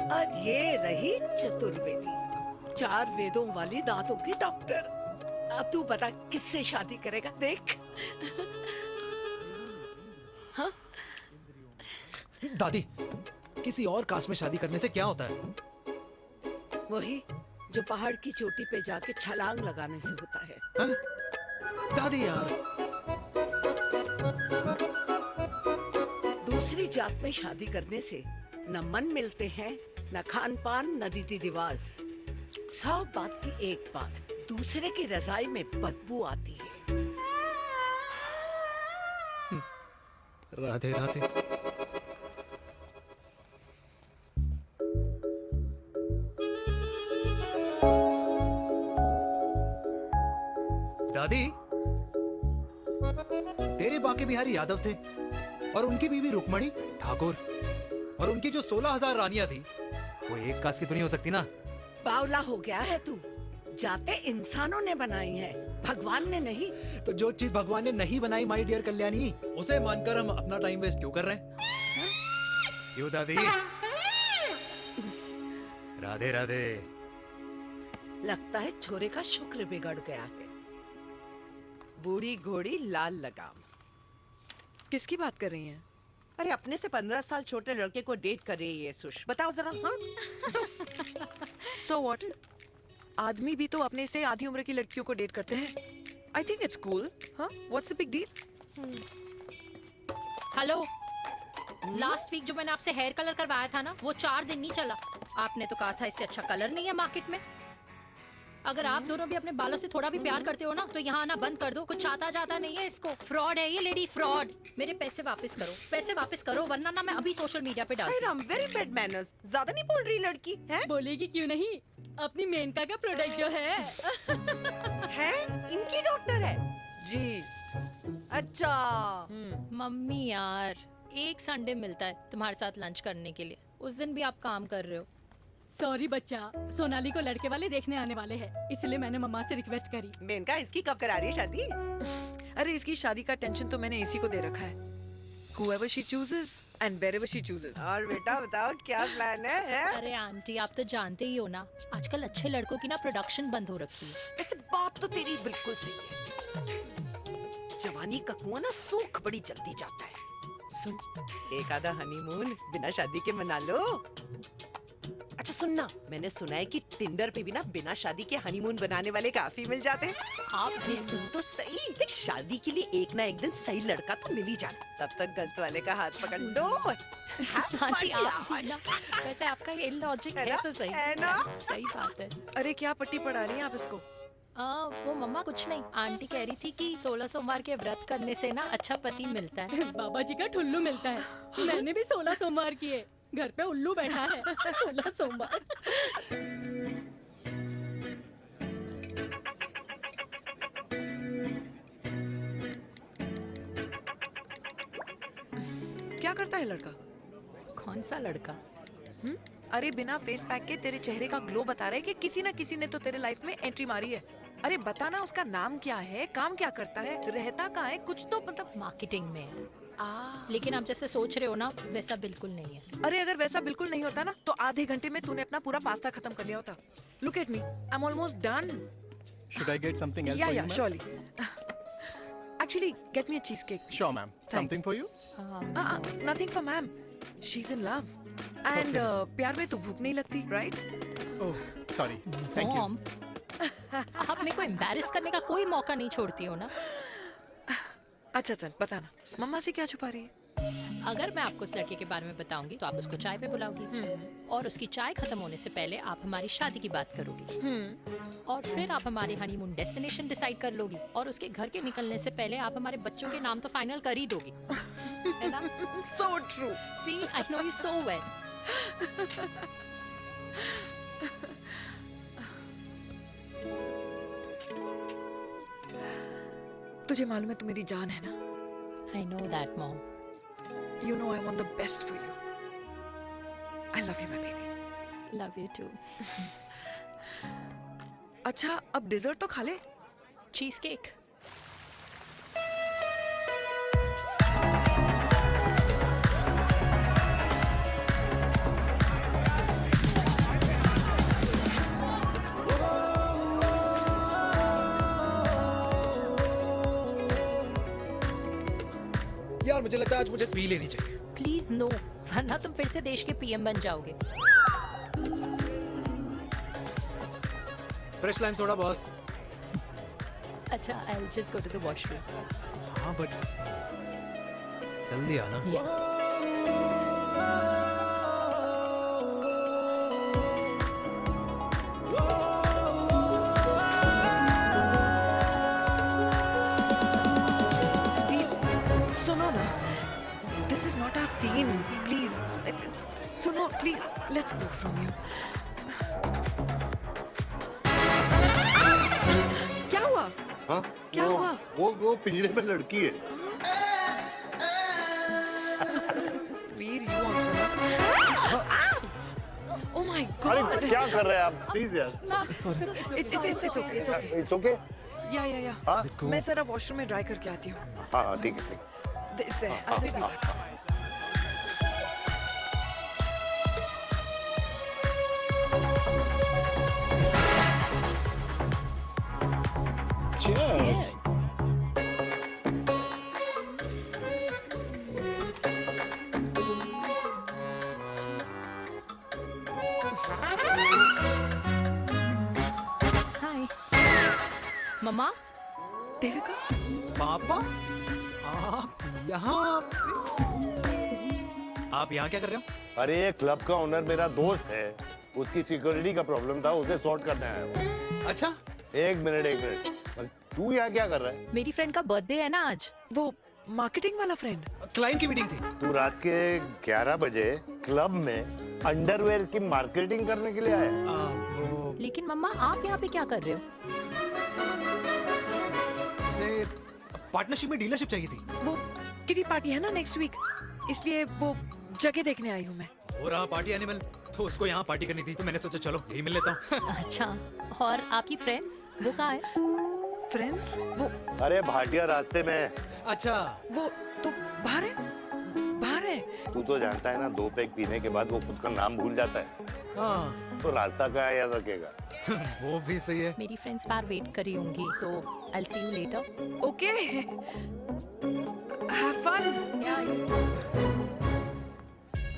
और ये रही चतुर्वेदी, 4 वेदों वाली दांतों की डॉक्टर। अब तू बता किससे शादी करेगा? देख हाँ? दादी, किसी और कास्ट में शादी करने से क्या होता है? वही जो पहाड़ की चोटी पे जाके छलांग लगाने से होता है। हाँ? दादी यार, दूसरी जात में शादी करने से न मन मिलते हैं, न खान पान, न रीति रिवाज। 100 बात की एक बात, दूसरे की रजाई में बदबू आती है। राधे राधे। दादी, तेरे बाके बिहारी यादव थे और उनकी बीवी रुक्मणी ठाकुर, और उनकी जो 16,000 रानियां थी वो एक कास्ट की तो नहीं हो सकती ना। बावला हो गया है तू। जाते इंसानों ने बनाई है, भगवान ने नहीं। तो जो चीज भगवान ने नहीं बनाई माय डियर कल्याणी, उसे मानकर हम अपना टाइम वेस्ट क्यों कर रहे हैं? क्यों दादी? राधे राधे। लगता है छोरे का शुक्र बिगड़ गया है। बूढ़ी घोड़ी लाल लगाम। किसकी बात कर रही हैं? अरे अपने से 15 साल छोटे लड़के को डेट कर रही है सुश, बताओ जरा। हाँ So what? आदमी भी तो अपने से आधी उम्र की लड़कियों को डेट करते हैं। I think it's cool. हाँ? What's the big deal? Hello, last week जो मैंने आपसे हेयर कलर करवाया था ना, वो 4 दिन नहीं चला। आपने तो कहा था इससे अच्छा कलर नहीं है मार्केट में। अगर आप दोनों भी अपने बालों से थोड़ा भी प्यार करते हो ना, तो यहाँ आना बंद कर दो। कुछ आता जाता नहीं है इसको। फ्रॉड है ये लेडी, फ्रॉड। मेरे पैसे वापस करो, पैसे वापस करो, वरना ना मैं अभी सोशल मीडिया पे डालती हूँ। Very bad manners. ज्यादा नहीं बोल रही लड़की है? बोलेगी क्यों नहीं? अपनी मेनका का प्रोडक्ट जो है इनकी डॉक्टर है जी। अच्छा मम्मी यार, एक संडे मिलता है तुम्हारे साथ लंच करने के लिए, उस दिन भी आप काम कर रहे हो। सॉरी बच्चा, सोनाली को लड़के वाले देखने आने वाले हैं, इसलिए मैंने मम्मा से रिक्वेस्ट करी। मेनका, इसकी कब करा रही है शादी? अरे इसकी शादी का टेंशन तो मैंने इसी को दे रखा है। Whoever she chooses and wherever she chooses. और बेटा बताओ क्या प्लान है? अरे आंटी, आप तो जानते ही हो ना, आजकल अच्छे लड़कों की ना प्रोडक्शन बंद हो रखी है। वैसे बात तो तेरी बिल्कुल सही है। जवानी का कुआं ना सूख बड़ी जल्दी जाता है। सुन, एक आधा हनीमून बिना शादी के मना लो। अच्छा सुनना, मैंने सुना है कि टिंडर पे भी ना बिना शादी के हनीमून बनाने वाले काफी मिल जाते हैं। आप भी सुन तो सही, देख शादी के लिए एक ना एक दिन सही लड़का तो मिल ही जाना, तब तक गलत वाले का हाथ पकड़ लो। आंटी आप भी ना, वैसे आपका ये लॉजिक है तो सही है ना? सही बात है। अरे क्या पट्टी पढ़ा रही हैं आप इसको? वो मम्मा कुछ नहीं, आंटी कह रही थी कि 16 सोमवार के व्रत करने से ना अच्छा पति मिलता है। बाबा जी का ठुल्लू मिलता है। मैंने भी 16 सोमवार किए, घर पे उल्लू बैठा है। 16 सोमवार। क्या करता है लड़का? कौन सा लड़का? अरे बिना फेस पैक के तेरे चेहरे का ग्लो बता रहा है कि किसी ना किसी ने तो तेरे लाइफ में एंट्री मारी है। अरे बताना, उसका नाम क्या है, काम क्या करता है, रहता कहाँ है, कुछ तो मतलब। मार्केटिंग में। लेकिन आप जैसे सोच रहे हो ना, वैसा बिल्कुल नहीं है। अरे अगर वैसा बिल्कुल नहीं होता ना, तो आधे घंटे में तूने अपना पूरा पास्ता खत्म कर लिया होता। Look at me, I am almost done. Should I get something else for you, Yeah, ma'am? surely. Actually, get me a cheesecake. Sure, ma'am. Something for you? Nothing for ma'am. She's in love. And प्यार में तो भूख नहीं लगती, right? Oh, sorry. Thank you. Mom, आप मेरे को embarrass करने का कोई मौका नहीं छोड़ती हो ना। अच्छा चल बताना, मम्मा से क्या छुपा रही है? अगर मैं आपको उस लड़के के बारे में बताऊंगी तो आप उसको चाय पे बुलाओगी, और उसकी चाय खत्म होने से पहले आप हमारी शादी की बात करोगी, और फिर आप हमारे हनीमून डेस्टिनेशन डिसाइड कर लोगी, और उसके घर के निकलने से पहले आप हमारे बच्चों के नाम तो फाइनल कर ही दोगी, है ना? So true. See, I know you so well. तुझे मालूम है तू मेरी जान है ना? I know that, mom. You know I want the best for you. I love you, my baby. Love you too. अच्छा अब डिजर्ट तो खा ले। Cheese cake. यार मुझे लगता है आज मुझे पी लेनी चाहिए। प्लीज नो, वरना तुम फिर से देश के पीएम बन जाओगे। Fresh lime soda boss. अच्छा, I will just go to the washroom. हाँ बट जल्दी आना। सुनो ना, this is not our scene, please. सुनो please, let's go from here. क्या हुआ? हाँ? क्या हुआ? वो पिंजरे में लड़की है। Veer, you also. Oh my God. अरे क्या कर रहे हैं आप? प्लीज यार। It's okay, it's okay. या हाँ? मैं जरा वॉशरूम में ड्राई करके आती हूँ। हाँ ठीक है। This way. I'll be back. Cheers. हाय मम्मा। देविका। पापा आप यहाँ क्या कर रहे हो? अरे ये क्लब का ओनर मेरा दोस्त है, उसकी सिक्योरिटी का प्रॉब्लम था, उसे सॉर्ट करने आया हूँ। अच्छा एक मिनट तू यहाँ क्या कर रहा है? मेरी फ्रेंड का बर्थडे है ना आज। वो मार्केटिंग वाला फ्रेंड। क्लाइंट की मीटिंग थी। तू रात के 11 बजे क्लब में अंडरवेयर की मार्केटिंग करने के लिए आया? लेकिन मम्मा आप यहाँ पे क्या कर रहे हो? उसे पार्टनरशिप में डीलरशिप चाहिए थी। वो किटी पार्टी है ना नेक्स्ट वीक, इसलिए वो जगह देखने आई हूँ मैं। हो रहा पार्टी एनिमल, तो उसको यहाँ पार्टी करनी थी, तो मैंने सोचा चलो यही मिल लेता हूँ। अच्छा, और आपकी फ्रेंड्स वो कहाँ है? फ्रेंड्स वो अरे भाटिया रास्ते में। अच्छा वो तो बाहर है, बाहर है। तू तो जानता है ना, 2 पैक पीने के बाद वो खुद का नाम भूल जाता है। हाँ तो रास्ता क्या याद रखेगा? वो भी सही है। मेरी फ्रेंड्स बाहर वेट कर रही होंगी, so I will see you later. Okay, have fun.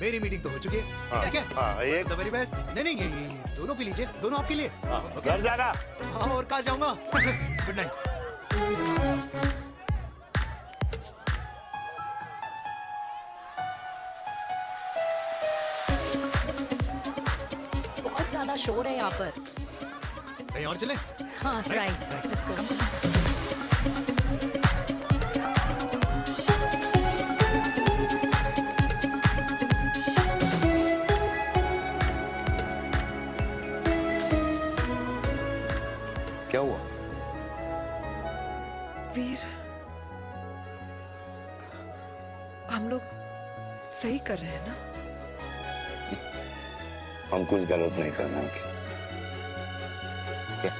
मेरी मीटिंग तो हो चुकी है। ठीक है? हाँ, एक द वेरी बेस्ट। नहीं ये दोनों पी लीजिए, दोनों आपके लिए। घर जाना। हाँ और कहाँ जाऊंगा। Good night. बहुत ज्यादा शोर है यहाँ पर। कहीं और चले? हाँ राइट, लेट्स गो। क्या हुआ? वीर, हम लोग सही कर रहे हैं ना? हम कुछ गलत नहीं कर रहे हैं। क्या?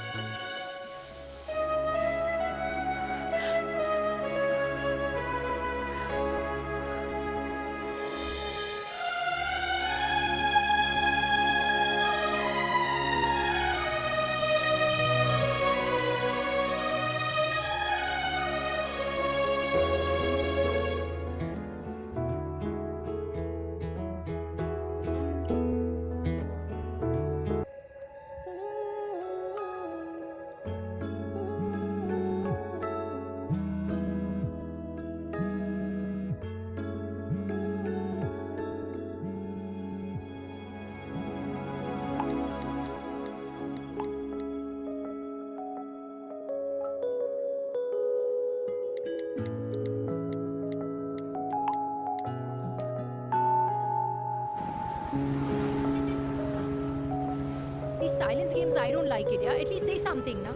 These silence games, I don't like it, यार। At least say something ना।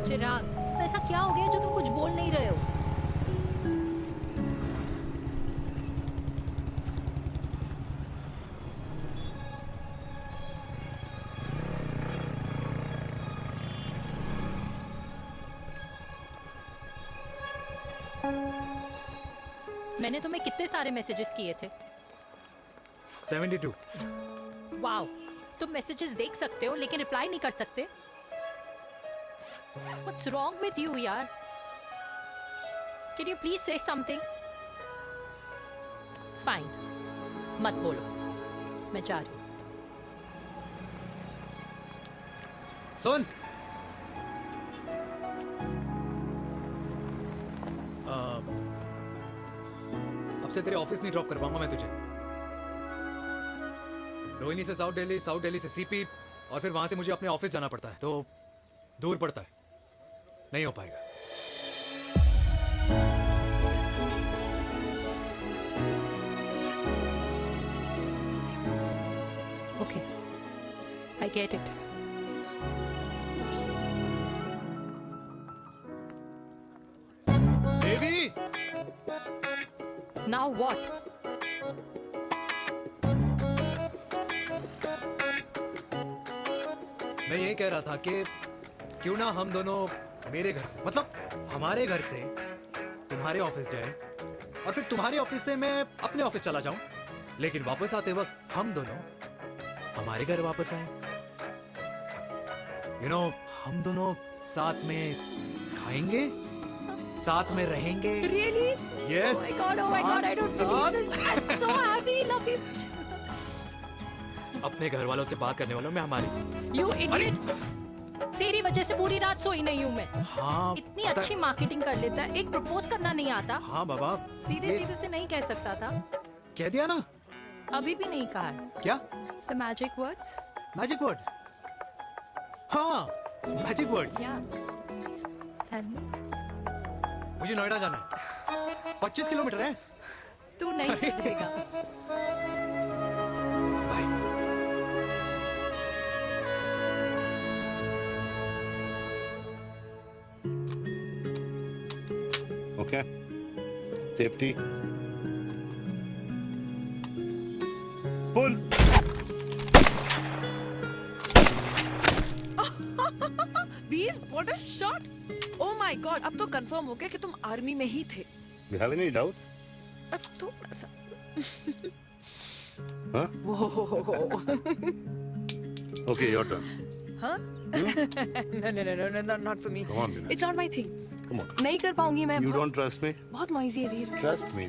चिराग, तो ऐसा क्या हो गया जो तुम कुछ बोल नहीं रहे हो? मैंने तुम्हें कितने सारे मैसेजेस किए थे? 72। वाओ, तुम मैसेजेस देख सकते हो लेकिन रिप्लाई नहीं कर सकते? What's wrong with you, यार? Can you please say something? Fine, मत बोलो, मैं जा रही हूँ। सुन, अब से तेरे ऑफिस नहीं ड्रॉप कर पाऊंगा मैं तुझे। रोहिणी से साउथ दिल्ली से सीपी, और फिर वहां से मुझे अपने ऑफिस जाना पड़ता है, तो दूर पड़ता है, नहीं हो पाएगा। Okay, I get it. Devi! Now what? मैं ये कह रहा था कि क्यों ना हम दोनों मेरे घर से, मतलब हमारे घर से तुम्हारे ऑफिस जाए, और फिर तुम्हारे ऑफिस से मैं अपने ऑफिस चला जाऊं, लेकिन वापस आते वक्त हम दोनों हमारे घर वापस आए। यू नो, हम दोनों साथ में खाएंगे, साथ में रहेंगे। Really? Yes. Oh my God, I don't believe this. I'm so happy, love you. अपने घर वालों से बात करने वालों में हमारी। You idiot. तेरी वजह से पूरी रात सोई नहीं हूँ मैं। हाँ, इतनी अच्छी मार्केटिंग कर लेता है, एक प्रपोज करना नहीं आता। हाँ बाबा, सीधे सीधे से नहीं कह सकता था। कह दिया ना। अभी भी नहीं कहा है। क्या? The magic words. Magic words? हाँ, मैजिक वर्ड्स। Tell me. मुझे नोएडा जाना है, 25 किलोमीटर है। तू नहीं समझेगा। Okay. Safety. Pull. Veer, what a shot! Oh my God, अब तो कंफर्म हो गया कि तुम आर्मी में ही थे। You have any doubts? अब थोड़ा सा। Huh? Whoa. Okay, your turn. हाँ? No, not for me. Come on, Bina. It's not my thing. Come on. नहीं कर पाऊंगी मैं। You don't trust me? बहुत noisy है वीर। Trust me.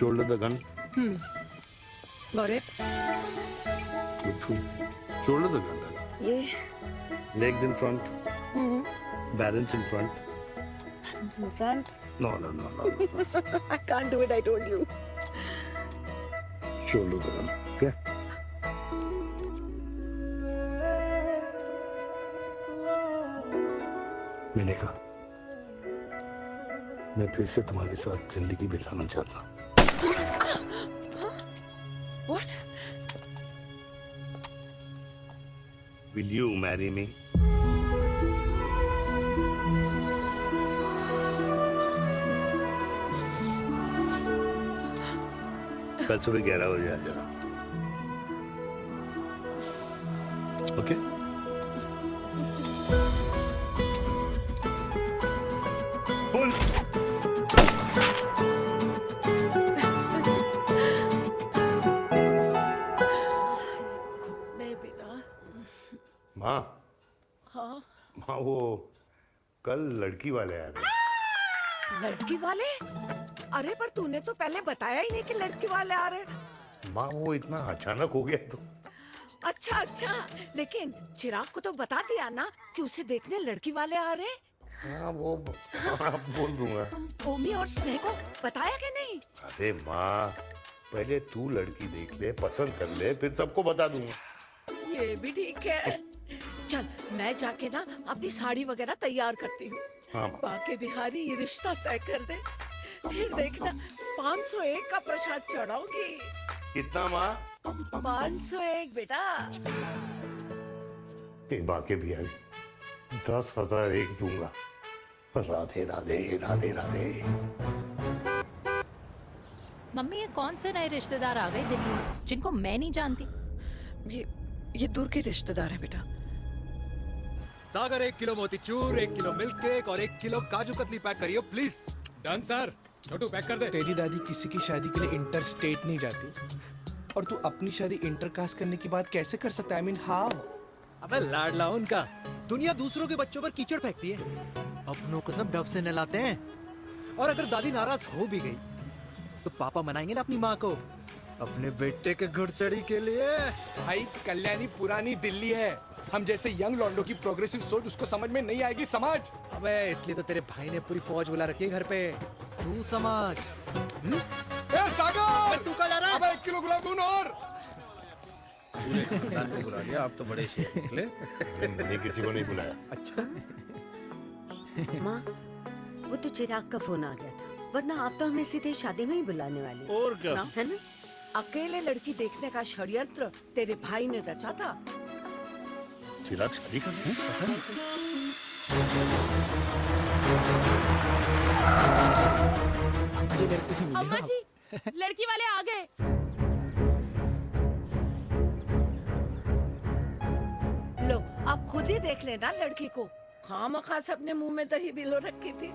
Shoulder the gun. Got it. Shoulder the gun. ये Legs in front. Balance in front. in front. No. I can't do it. I told you. Shoulder the gun. Okay. मैंने कहा, मैं फिर से तुम्हारे साथ जिंदगी बिताना चाहता हूँ। What? Will you marry me? कल सुबह 11 बजे आ जाना। ओके? पुल। माँ, हाँ, माँ वो कल लड़की वाले आ रहे। लड़की वाले? अरे पर तूने तो पहले बताया ही नहीं कि लड़की वाले आ रहे। माँ वो इतना अचानक हो गया तो। अच्छा, लेकिन चिराग को तो बता दिया ना कि उसे देखने लड़की वाले आ रहे। हाँ वो बोल दूंगा। ओमी और स्नेह को बताया कि नहीं? अरे माँ, पहले तू लड़की देख ले, पसंद कर ले, फिर सबको बता दूंगा। ये भी ठीक है। चल मैं जाके ना अपनी साड़ी वगैरह तैयार करती हूँ। हाँ। बाकी बिहारी ये रिश्ता तय कर दे, फिर देखना 501 का प्रसाद चढ़ाऊंगी। कितना माँ? 501 बेटा। बाकी बिहारी 10,001 दूंगा। राधे राधे राधे राधे। मम्मी ये कौन से नए रिश्तेदार आ गए दिल्ली में जिनको मैं नहीं जानती? ये दूर के रिश्तेदार हैं बेटा। सागर 1 किलो मोतीचूर, 1 किलो मिल्क केक और 1 किलो काजू कतली पैक करियो please. Done sir. Chhotu pack कर दे। तेरी दादी किसी की शादी के लिए इंटर स्टेट नहीं जाती और तू अपनी शादी इंटर कास्ट करने की बात कैसे कर सकता है? I mean, how? अबे लाडला उनका। दुनिया दूसरों के बच्चों पर कीचड़ फेंकती है, अपनों को सब डब से नहलाते हैं। और अगर दादी नाराज हो भी गई तो पापा मनाएंगे ना अपनी माँ को अपने बेटे के घुड़चड़ी के लिए। भाई कल्याणी पुरानी दिल्ली है, हम जैसे यंग लॉन्डो की प्रोग्रेसिव सोच उसको समझ में नहीं आएगी। समझ। अबे इसलिए तो तेरे भाई ने पूरी फौज बुला रखी है घर पे, तू समझ। ए सागर, तू कहाँ जा रहा है? अबे 1 किलो गुलाब दून और। पूरे खानदान को बुला लिया, आप तो बड़े शेर निकले। मैंने किसी को नहीं बुलाया। अच्छा माँ, वो तो चिराग का फोन आ गया था, वरना आप तो हमें सीधे शादी में ही बुलाने वाले। और क्या? है ना? अकेले लड़की देखने का षड्यंत्र तेरे भाई ने रचा था। चिराग शादी कर रहे हैं? पता नहीं। अम्मा जी, लड़की वाले आ गए। लो अब खुद ही देख लेना लड़की को, खामखा सबने मुंह में दही बिलो रखी थी।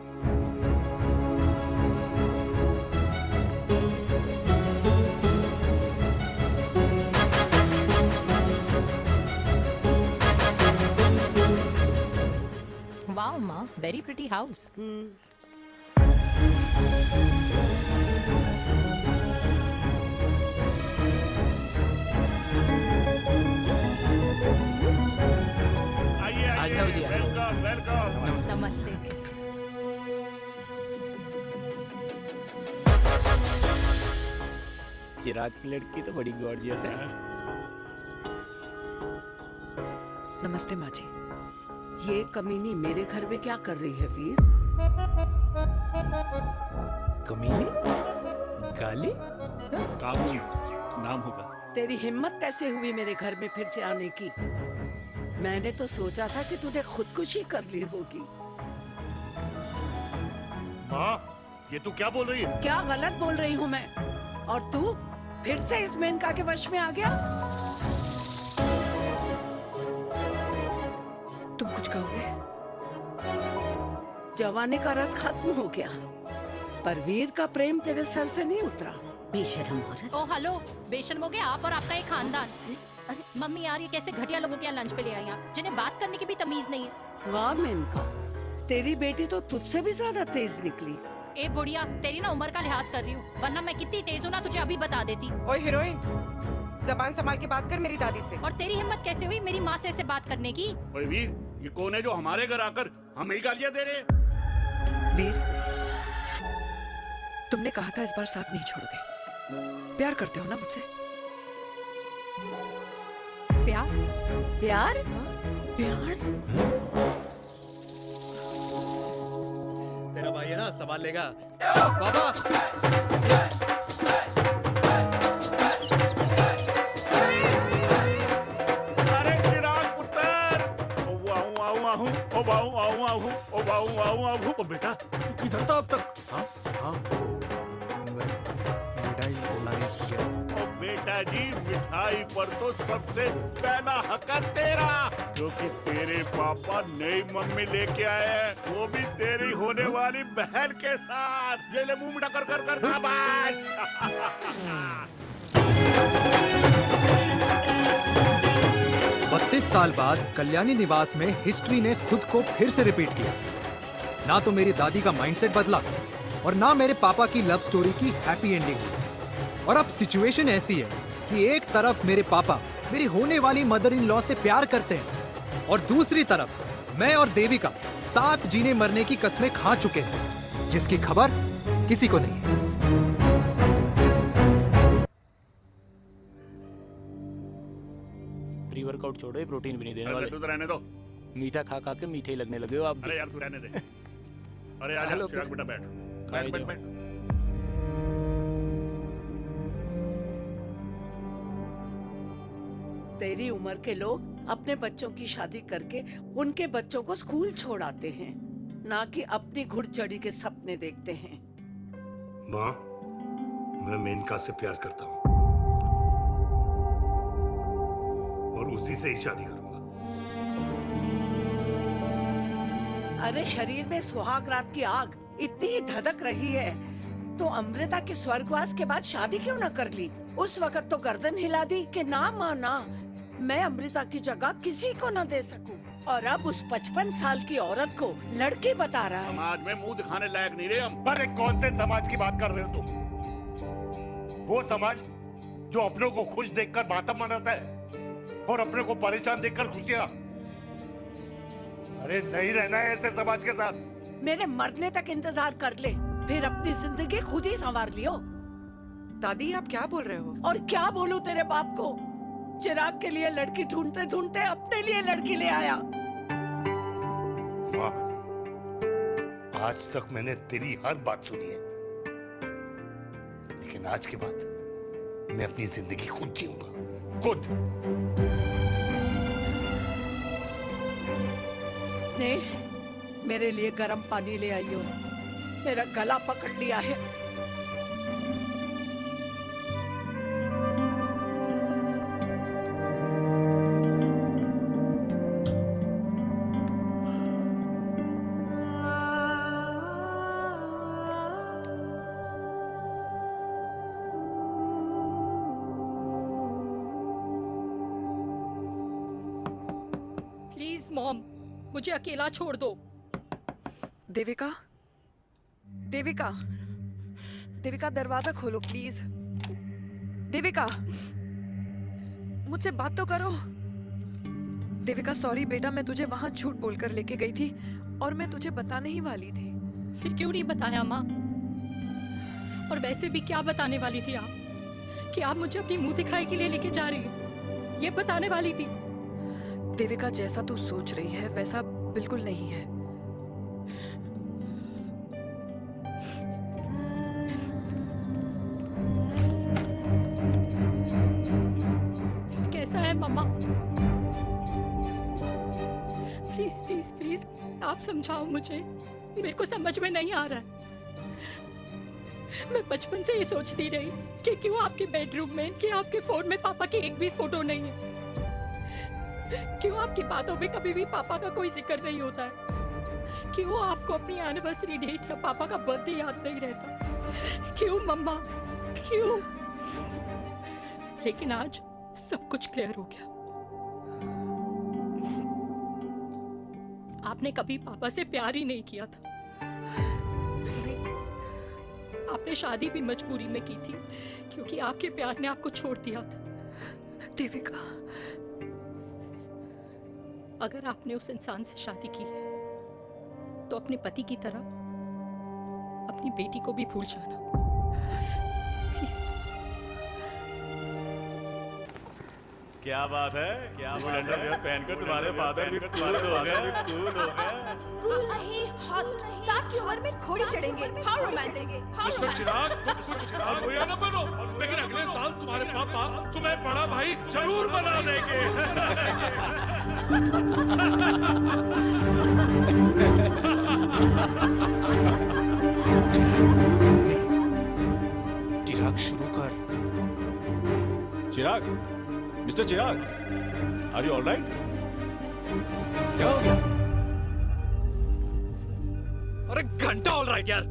वाओ माँ, वेरी प्रिटी हाउस। आइए जाओ जी, वेलकम वेलकम। नमस्ते। चिराग की लड़की तो बड़ी गॉर्जियस है। नमस्ते माँ जी। ये कमीनी मेरे घर में क्या कर रही है वीर? कमीनी? गाली? काबुल नाम होगा। तेरी हिम्मत कैसे हुई मेरे घर में फिर से आने की? मैंने तो सोचा था कि तूने खुदकुशी कर ली होगी। माँ, ये तू क्या बोल रही है? क्या गलत बोल रही हूँ मैं? और तू फिर से इस मेनका के वश में आ गया? तुम कुछ कहोगे? जवानी का रस खत्म हो गया, पर वीर का प्रेम तेरे सर से नहीं उतरा। बेशरम औरत। ओ हेलो, बेशर्म हो गए आप और आपका एक खानदान। मम्मी यार, ये कैसे घटिया लोगों के यहाँ लंच पे ले आई आप, जिन्हें बात करने की भी तमीज नहीं है। वाह मेनका, तेरी बेटी तो तुझसे भी ज्यादा तेज निकली। ए बुढ़िया, तेरी ना उम्र का लिहाज कर रही हूँ, वरना मैं कितनी तेज हूँ ना तुझे अभी बता देती। ओए हीरोइन, जबान संभाल के बात कर मेरी दादी से। और तेरी हिम्मत कैसे हुई मेरी माँ से ऐसे बात करने की? ओए वीर, ये कौन है जो हमारे घर आकर हमें ही गालियाँ दे रहे? वीर, तुमने कहा था इस बार साथ नहीं छोड़ोगे। प्यार करते हो ना मुझसे? प्यार? प्यार? प्यार? तेरा भाई है ना, संभाल लेगा। बाबा अरे चिराग पुत्र, ओ वाहू आऊ आहू, ओ वाहू आऊ आहू, ओ वाहू आऊ आहू। ओ बेटा, तू किधर था अब तक? ओ बेटा जी, मिठाई पर तो सबसे पहला हक है तेरा, क्योंकि तेरे पापा नई मम्मी लेके आए हैं, वो भी तेरी होने वाली बहन के साथ। ये ले मुंह मिठा कर कर कर शाबाश। 32 साल बाद कल्याणी निवास में हिस्ट्री ने खुद को फिर से रिपीट किया। ना तो मेरी दादी का माइंडसेट बदला और ना मेरे पापा की लव स्टोरी की हैप्पी एंडिंग हुई। और अब सिचुएशन ऐसी है कि एक तरफ मेरे पापा मेरी होने वाली मदर इन लॉ से प्यार करते हैं और दूसरी तरफ मैं और देविका साथ जीने मरने की कस्में खा चुके हैं, जिसकी खबर किसी को नहीं है। प्री वर्कआउट छोड़ो, ये प्रोटीन भी नहीं देने वाले। तू तो रहने दो। मीठा खा खा के मीठे ही लगने लगे हो आप। अरे यार तू रहने दे। अरे आजा हेलो, चिराग बेटा, बैठ खाए बैठ बैठ जाओ। बैठ। तेरी उम्र के लोग अपने बच्चों की शादी करके उनके बच्चों को स्कूल छोड़ाते हैं, ना कि अपनी घुड़चढ़ी के सपने देखते हैं। माँ, मैं मेनका से प्यार करता हूँ और उसी से ही शादी करूंगा। अरे शरीर में सुहाग रात की आग इतनी ही धधक रही है तो अमृता के स्वर्गवास के बाद शादी क्यों न कर ली? उस वक्त तो गर्दन हिला दी कि ना माना, मैं अमृता की जगह किसी को न दे सकूं। और अब उस 55 साल की औरत को लड़की बता रहा है। समाज में मुंह दिखाने लायक नहीं रहे हम। अरे कौन से समाज की बात कर रहे हो तुम? वो समाज जो अपनों को खुश देखकर मातम मनाता है और अपने को परेशान देखकर खुशियां। अरे नहीं रहना है ऐसे समाज के साथ। मेरे मरने तक इंतजार कर ले, फिर अपनी जिंदगी खुद ही संवार लियो। दादी आप क्या बोल रहे हो? और क्या बोलूं तेरे बाप को? चिराग के लिए लड़की ढूंढते ढूंढते अपने लिए लड़की ले आया। माँ, आज तक मैंने तेरी हर बात सुनी है, लेकिन आज के बाद मैं अपनी जिंदगी खुद जीऊंगा, खुद। स्नेह, मेरे लिए गर्म पानी ले आइयो, मेरा गला पकड़ लिया है। प्लीज मॉम, मुझे अकेला छोड़ दो। देविका, देविका, देविका दरवाजा खोलो प्लीज। देविका, मुझसे बात तो करो। देविका सॉरी बेटा, मैं तुझे वहां झूठ बोलकर लेके गई थी और मैं तुझे बताने ही वाली थी। फिर क्यों नहीं बताया माँ? और वैसे भी क्या बताने वाली थी आप? कि आप मुझे अपनी मुंह दिखाई के लिए लेके जा रही हैं, ये बताने वाली थी। देविका जैसा तू सोच रही है वैसा बिल्कुल नहीं है। फिर कैसा है मम्मा? प्लीज प्लीज प्लीज आप समझाओ मुझे, मेरे को समझ में नहीं आ रहा है। मैं बचपन से ये सोचती रही कि क्यों आपके बेडरूम में, कि आपके फोन में पापा की एक भी फोटो नहीं है, क्यों आपकी बातों में कभी भी पापा का कोई जिक्र नहीं होता है, क्यों आपको अपनी एनिवर्सरी डेट या पापा का बर्थडे याद नहीं रहता, क्यों मम्मा क्यों? लेकिन आज सब कुछ क्लियर हो गया। आपने कभी पापा से प्यार ही नहीं किया था। आपने शादी भी मजबूरी में की थी क्योंकि आपके प्यार ने आपको छोड़ दिया था। देविका, अगर आपने उस इंसान से शादी की है तो अपने पति की तरह अपनी बेटी को भी भूल जाना प्लीज। क्या बात है, क्या अंडरवियर पहनकर तुम्हारे फादर भी कूल हो गए, कूल हो गए। कूल नहीं, हॉट। 60 की उम्र में घोड़ी चढ़ेंगे, हाउ रोमांटिक। मिस्टर चिराग, तुम कुछ चिराग भैया न बनो, लेकिन अगले साल तुम्हारे पापा तुम्हें बड़ा भाई जरूर बना देंगे। चिराग शुरू कर। Chirag, mister Chirag, are you alright? क्या हो गया? अरे घंटा ऑलराइट यार।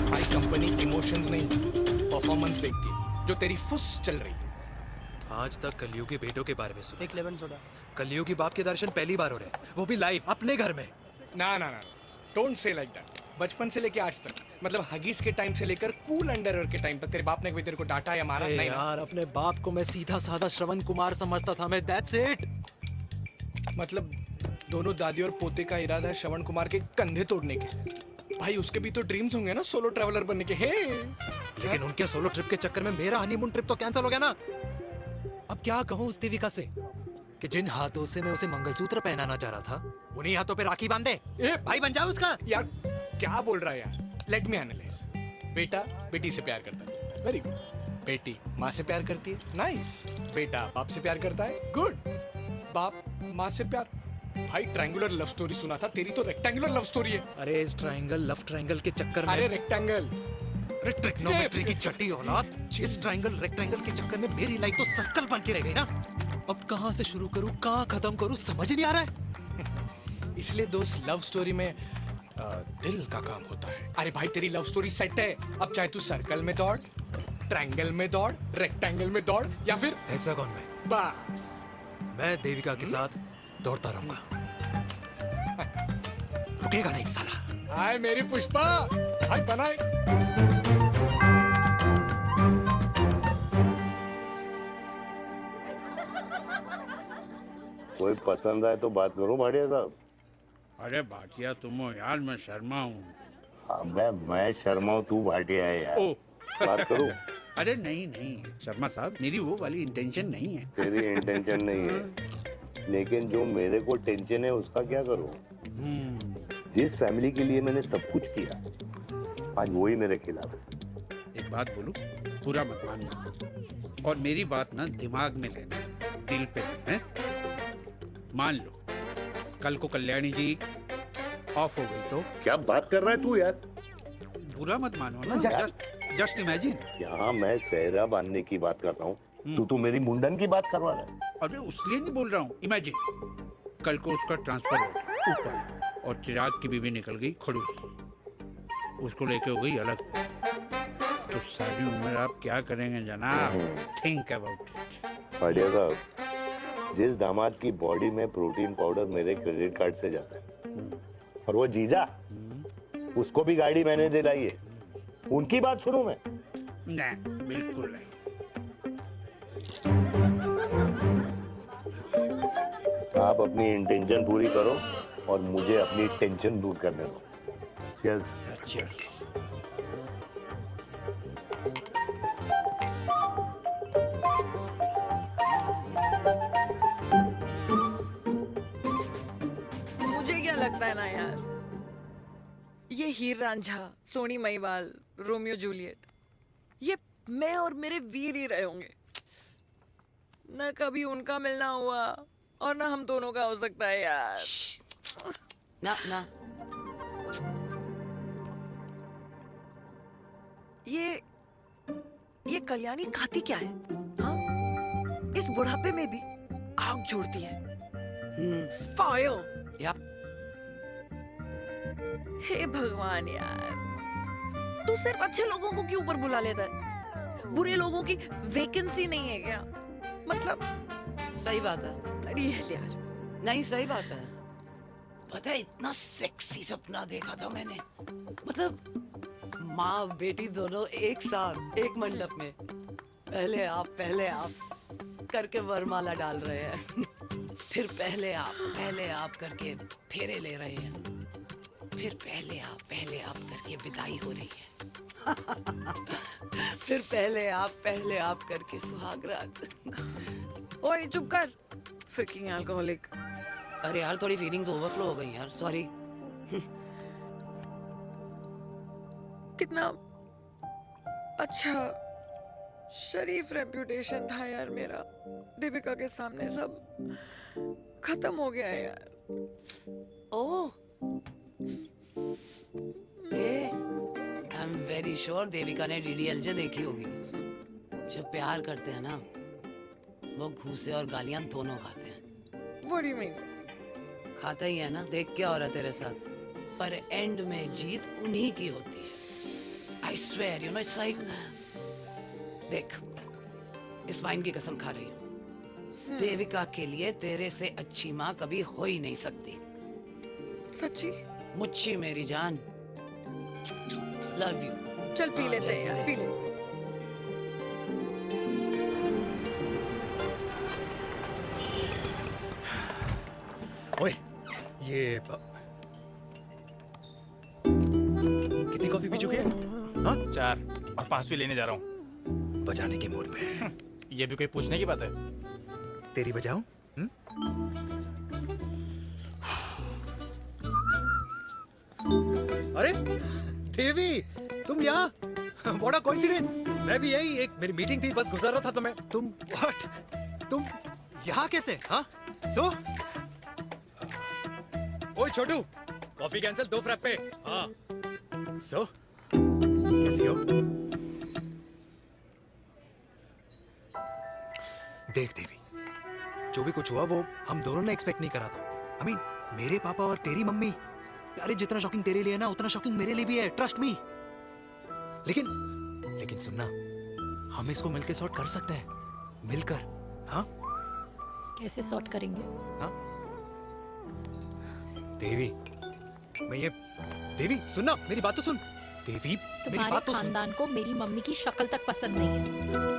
भाई कंपनी इमोशंस नहीं परफॉर्मेंस देखती है, जो तेरी फुस चल रही है। आज तक कलयुगी बेटों के बारे में सुना। एक लेमन सोडा। कलयुगी बाप के दर्शन पहली बार हो रहे हैं, वो भी लाइव अपने घर में। ना ना ना, डोंट से लाइक दैट। बचपन से लेके आज तक, मतलब हगीज के टाइम से लेकर कूल अंडरवेयर के टाइम तक तेरे बाप ने कभी तेरे को डांटा या मारा? नहीं यार, अपने बाप को मैं सीधा साधा श्रवण कुमार समझता था मैं, दैट्स इट। मतलब दोनों दादी और पोते का इरादा है श्रवण कुमार के कंधे तोड़ने के। भाई उसके भी तो ड्रीम्स होंगे ना सोलो ट्रैवलर बनने के। हे, लेकिन उनके सोलो ट्रिप के चक्कर में मेरा हनीमून ट्रिप तो कैंसिल हो गया ना। अब क्या कहूँ उस देविका से कि जिन हाथों से मैं उसे मंगलसूत्र पहनाना चाह रहा था, उन्हीं हाथों पे राखी बांध दे। ए, भाई बन जाओ उसका। यार क्या बोल रहा है यार? Let me analyse. बेटा बेटी से प्यार करता है, वेरी गुड। बेटी माँ से प्यार करती है, नाइस। बेटा बाप से प्यार करता है, गुड। बाप माँ से प्यार। भाई ट्रायंगुलर लव स्टोरी सुना था, तेरी तो रेक्टेंगुलर लव स्टोरी है। अरे इस ट्रायंगल लव ट्रायंगल के चक्कर में, अरे रेक्टेंगल, अरे ट्रिग्नोमेट्री की छठी औलाद, इस ट्रायंगल रेक्टेंगल के चक्कर में मेरी लाइफ तो सर्कल बन के रह गई ना। अब कहाँ से शुरू करूँ, कहाँ खत्म करूँ, समझ ही नहीं आ रहा है। इसलिए दोस्त लव स्टोरी में दिल का काम होता है। अरे भाई तेरी लव स्टोरी सेट है, अब चाहे तू सर्कल में दौड़, ट्रायंगल में दौड़, रेक्टेंगल में दौड़ या फिर हेक्सागोन में। बस मैं देविका के साथ दौड़ता रहूंगा, रुकेगा नहीं साला। हाय मेरी पुष्पा, हाय बनाए। कोई पसंद आए तो बात करूं भाटिया साहब? अरे भाटिया तुम हो यार, मैं शर्मा हूँ। अबे मैं शर्मा हूं, तू भाटिया है यार। ओ। बात करूं? अरे नहीं नहीं शर्मा साहब, मेरी वो वाली इंटेंशन नहीं है। तेरी इंटेंशन नहीं है, लेकिन जो मेरे को टेंशन है उसका क्या करूं? जिस फैमिली के लिए मैंने सब कुछ किया, आज वही मेरे खिलाफ है। एक बात बोलूं, पूरा मत मानना, और मेरी बात ना दिमाग में लेना, दिल पे है। मान लो कल को कल्याणी जी ऑफ हो गई तो? क्या बात कर रहा है तू यार? बुरा मत मानो ना, जस्ट इमेजिन। यहाँ मैं सेहरा बांधने की बात कर रहा हूँ, तू मेरी मुंडन की बात करवा रहा है। अरे उसलिए नहीं बोल रहा हूँ, इमेजिन कल को उसका ट्रांसफर हो गया ऊपर और चिराग की बीवी निकल गई खड़ूस, उसको लेके हो गई अलग, तो सारी उम्र आप क्या करेंगे जनाब? Think about it. भाटिया साहब, जिस दामाद की बॉडी में प्रोटीन पाउडर मेरे क्रेडिट कार्ड से जाता है, और वो जीजा, उसको भी गाड़ी मैंने दिलाई है, उनकी बात सुनूं मैं? नहीं, बिल्कुल नहीं। आप अपनी इंटेंशन पूरी करो और मुझे अपनी टेंशन दूर करने दो। Cheers. Cheers. मुझे क्या लगता है ना यार, ये हीर रांझा, सोनी महिवाल, रोमियो जूलियट, ये मैं और मेरे वीर ही रहे होंगे। न कभी उनका मिलना हुआ और ना हम दोनों का हो सकता है यार। ना ना, ये कल्याणी खाती क्या है? हाँ? इस बुढ़ापे में भी आग छोड़ती है। फायर। या हे भगवान यार, तू सिर्फ अच्छे लोगों को क्यों ऊपर बुला लेता है? बुरे लोगों की वैकेंसी नहीं है क्या? मतलब सही बात है। अरे यार, नहीं सही बात है। पता है इतना सेक्सी सपना देखा था मैंने, मतलब माँ बेटी दोनों एक साथ एक मंडप में, पहले आप करके वरमाला डाल रहे हैं, फिर पहले आप करके फेरे ले रहे हैं, फिर पहले आप करके विदाई हो रही है, फिर पहले आप करके सुहाग रात। ओए चुप कर, फ्रिकिंग अल्कोहलिक। अरे यार थोड़ी फीलिंग्स ओवरफ्लो हो गई यार, सॉरी। कितना अच्छा शरीफ रेप्यूटेशन था यार मेरा, दीपिका के सामने सब खत्म हो गया है यार। Oh, I am very sure Devika ने डीडीएलजे देखी होगी। जब प्यार करते हैं ना, वो घूसे और गालियां दोनों खाते हैं। What do you mean? खाता ही है ना, देख क्या हो रहा है तेरे साथ, पर एंड में जीत उन्हीं की होती है। I swear, you know, it's like, देख, इस वाइन की कसम खा रही हूँ, देविका के लिए तेरे से अच्छी माँ कभी हो ही नहीं सकती। सच्ची? मुच्छी मेरी जान, लव यू। चल पी लेते हैं यार, पी ले। ओए, ये कितनी कॉफी पी चुके हैं? हाँ? 4 और 5वीं लेने जा रहा हूँ। बजाने के मूड में। ये भी कोई पूछने की बात है? तेरी बजाऊं? अरे देवी, तुम यहाँ? What a coincidence! मैं भी यही, एक मेरी मीटिंग थी, बस गुजर रहा था तो मैं, तुम यहाँ कैसे? हाँ? So? ओए छोटू, कॉफी कैंसिल, 2 फ्रैप पे। हाँ। So? कैसी हो? देख देवी, जो भी कुछ हुआ वो हम दोनों ने एक्सपेक्ट नहीं करा था। I mean, मेरे पापा और तेरी मम्मी, अरे जितना शॉकिंग तेरे लिए है ना उतना शॉकिंग मेरे लिए भी है, ट्रस्ट मी। लेकिन सुनना, हम इसको मिलकर सॉर्ट कर सकते हैं, मिलकर। हाँ कैसे सॉर्ट करेंगे? हाँ देवी, देवी सुनना, मेरी बात तो सुन। देवी मेरी तुम्हारे बात तो सुन। खानदान को मेरी मम्मी की शक्ल तक पसंद नहीं है,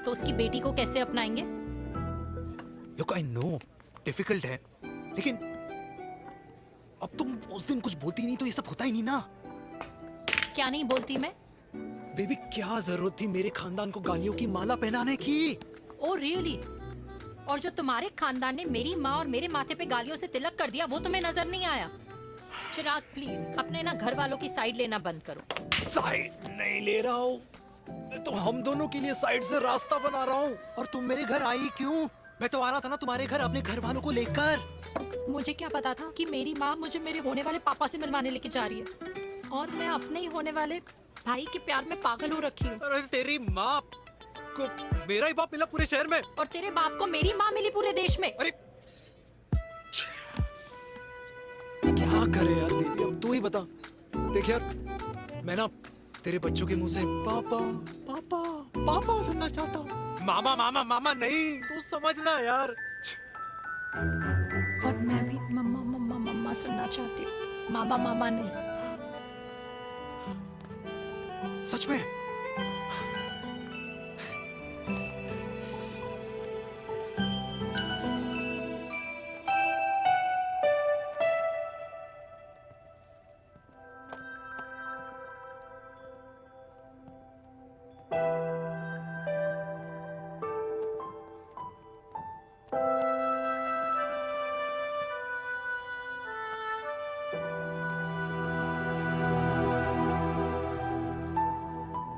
तो उसकी बेटी को कैसे अपनाएंगे? Look, I know, डिफिकल्ट है, लेकिन अब तुम उस दिन कुछ बोलती नहीं तो ये सब होता ही नहीं ना। क्या नहीं बोलती मैं? बेबी क्या जरूरत थी मेरे खानदान को गालियों की माला पहनाने की? Oh really? और जो तुम्हारे खानदान ने मेरी माँ और मेरे माथे पे गालियों से तिलक कर दिया वो तुम्हें नजर नहीं आया? चिराग प्लीज अपने ना घर वालों की साइड लेना बंद करो। साइड नहीं ले रहा हूँ, मैं तो हम दोनों के लिए साइड से रास्ता बना रहा हूँ। और तुम मेरे घर आई क्यों? मैं तो आ रहा था ना तुम्हारे घर अपने घर वालों को लेकर। मुझे क्या पता था कि मेरी माँ मुझे मेरे होने वाले पापा से मिलवाने लेके जा रही है, और मैं अपने ही होने वाले भाई के प्यार में पागल हो रखी हूँ। अरे तेरी माँ को मेरा ही बाप मिला पूरे शहर में, और तेरे बाप को मेरी माँ मिली पूरे देश में। अरे क्या करे यार देवी, अब तू ही बता। देख यार, मैं ना तेरे बच्चों के मुंह से पापा पापा पापा सुनना चाहता हूँ, मामा मामा मामा नहीं, तू समझना यार। और मैं भी मम्मा मम्मा मम्मा सुनना चाहती हूँ, मामा मामा नहीं। सच में?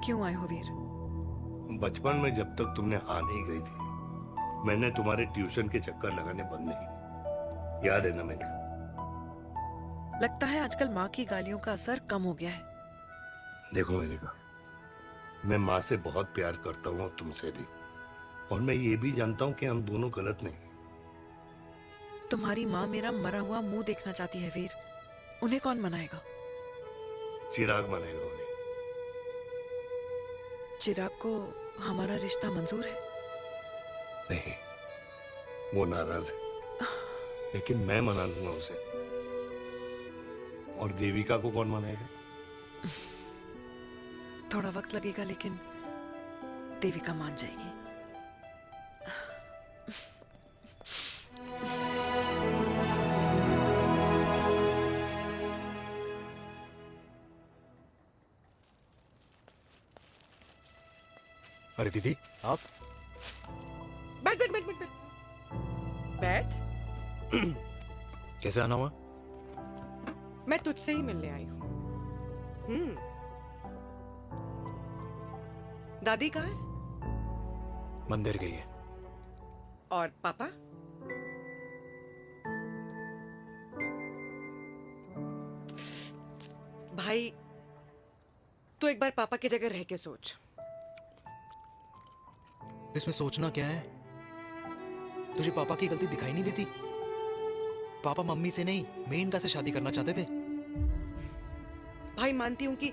क्यों आए हो वीर? बचपन में जब तक तुमने हाँ नहीं कही थी, मैंने तुम्हारे ट्यूशन के चक्कर लगाने बंद नहीं किए, याद है ना मैंने? लगता है आजकल माँ की गालियों का असर कम हो गया है। देखो मेनका, मैं माँ से बहुत प्यार करता हूँ और तुमसे भी, और मैं ये भी जानता हूँ कि हम दोनों गलत नहीं। तुम्हारी माँ मेरा मरा हुआ मुंह देखना चाहती है वीर, उन्हें कौन मनाएगा? चिराग मनाएगा उन्हें। चिराग को हमारा रिश्ता मंजूर है? नहीं, वो नाराज है, लेकिन मैं मना लूंगा उसे। और देविका को कौन मनाएगा? थोड़ा वक्त लगेगा, लेकिन देविका मान जाएगी। अरे दीदी आप बैठ बैठ बैठ बैठ बैठ बैठ। कैसे आना हुआ? मैं तुझसे ही मिलने आई हूँ। दादी कहाँ है? मंदिर गई है। और पापा? भाई तू एक बार पापा की जगह रह के सोच। इसमें सोचना क्या है? तुझे पापा की गलती दिखाई नहीं देती? पापा मम्मी से नहीं मेनका से शादी करना चाहते थे। भाई मानती हूं कि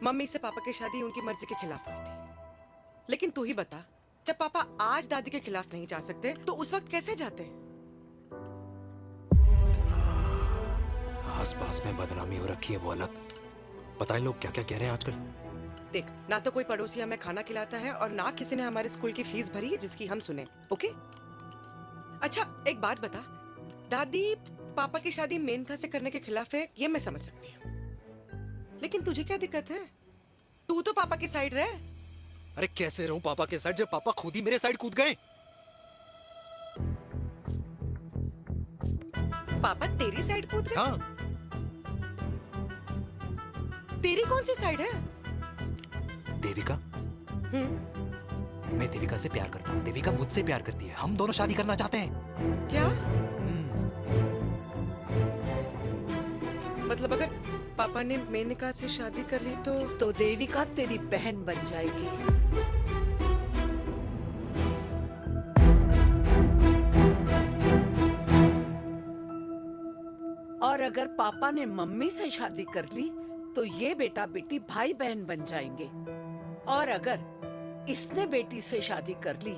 मम्मी से पापा की शादी उनकी मर्जी के खिलाफ हुई थी, लेकिन तू ही बता, जब पापा आज दादी के खिलाफ नहीं जा सकते तो उस वक्त कैसे जाते? आस पास में बदनामी हो रखी है वो अलग, पता है लोग क्या क्या कह रहे हैं आजकल। देख, ना तो कोई पड़ोसी हमें खाना खिलाता है और ना किसी ने हमारे स्कूल की फीस भरी है जिसकी हम सुने। ओके? अच्छा एक बात बता, दादी पापा की शादी मेनका से करने के खिलाफ है, ये मैं समझ सकती हूँ, लेकिन तुझे क्या दिक्कत है? तू तो पापा की साइड रहे। अरे कैसे रहूं पापा के साइड जब पापा खुद ही मेरे साइड कूद गए? पापा तेरी साइड कूद गए? हाँ। तेरी कौन सी साइड है? देविका। मैं देविका से प्यार करता हूँ, देविका मुझसे प्यार करती है, हम दोनों शादी करना चाहते हैं। क्या? मतलब अगर पापा ने मेनका से शादी कर ली तो देविका तेरी बहन बन जाएगी। और अगर पापा ने मम्मी से शादी कर ली तो ये बेटा बेटी भाई बहन बन जाएंगे, और अगर इसने बेटी से शादी कर ली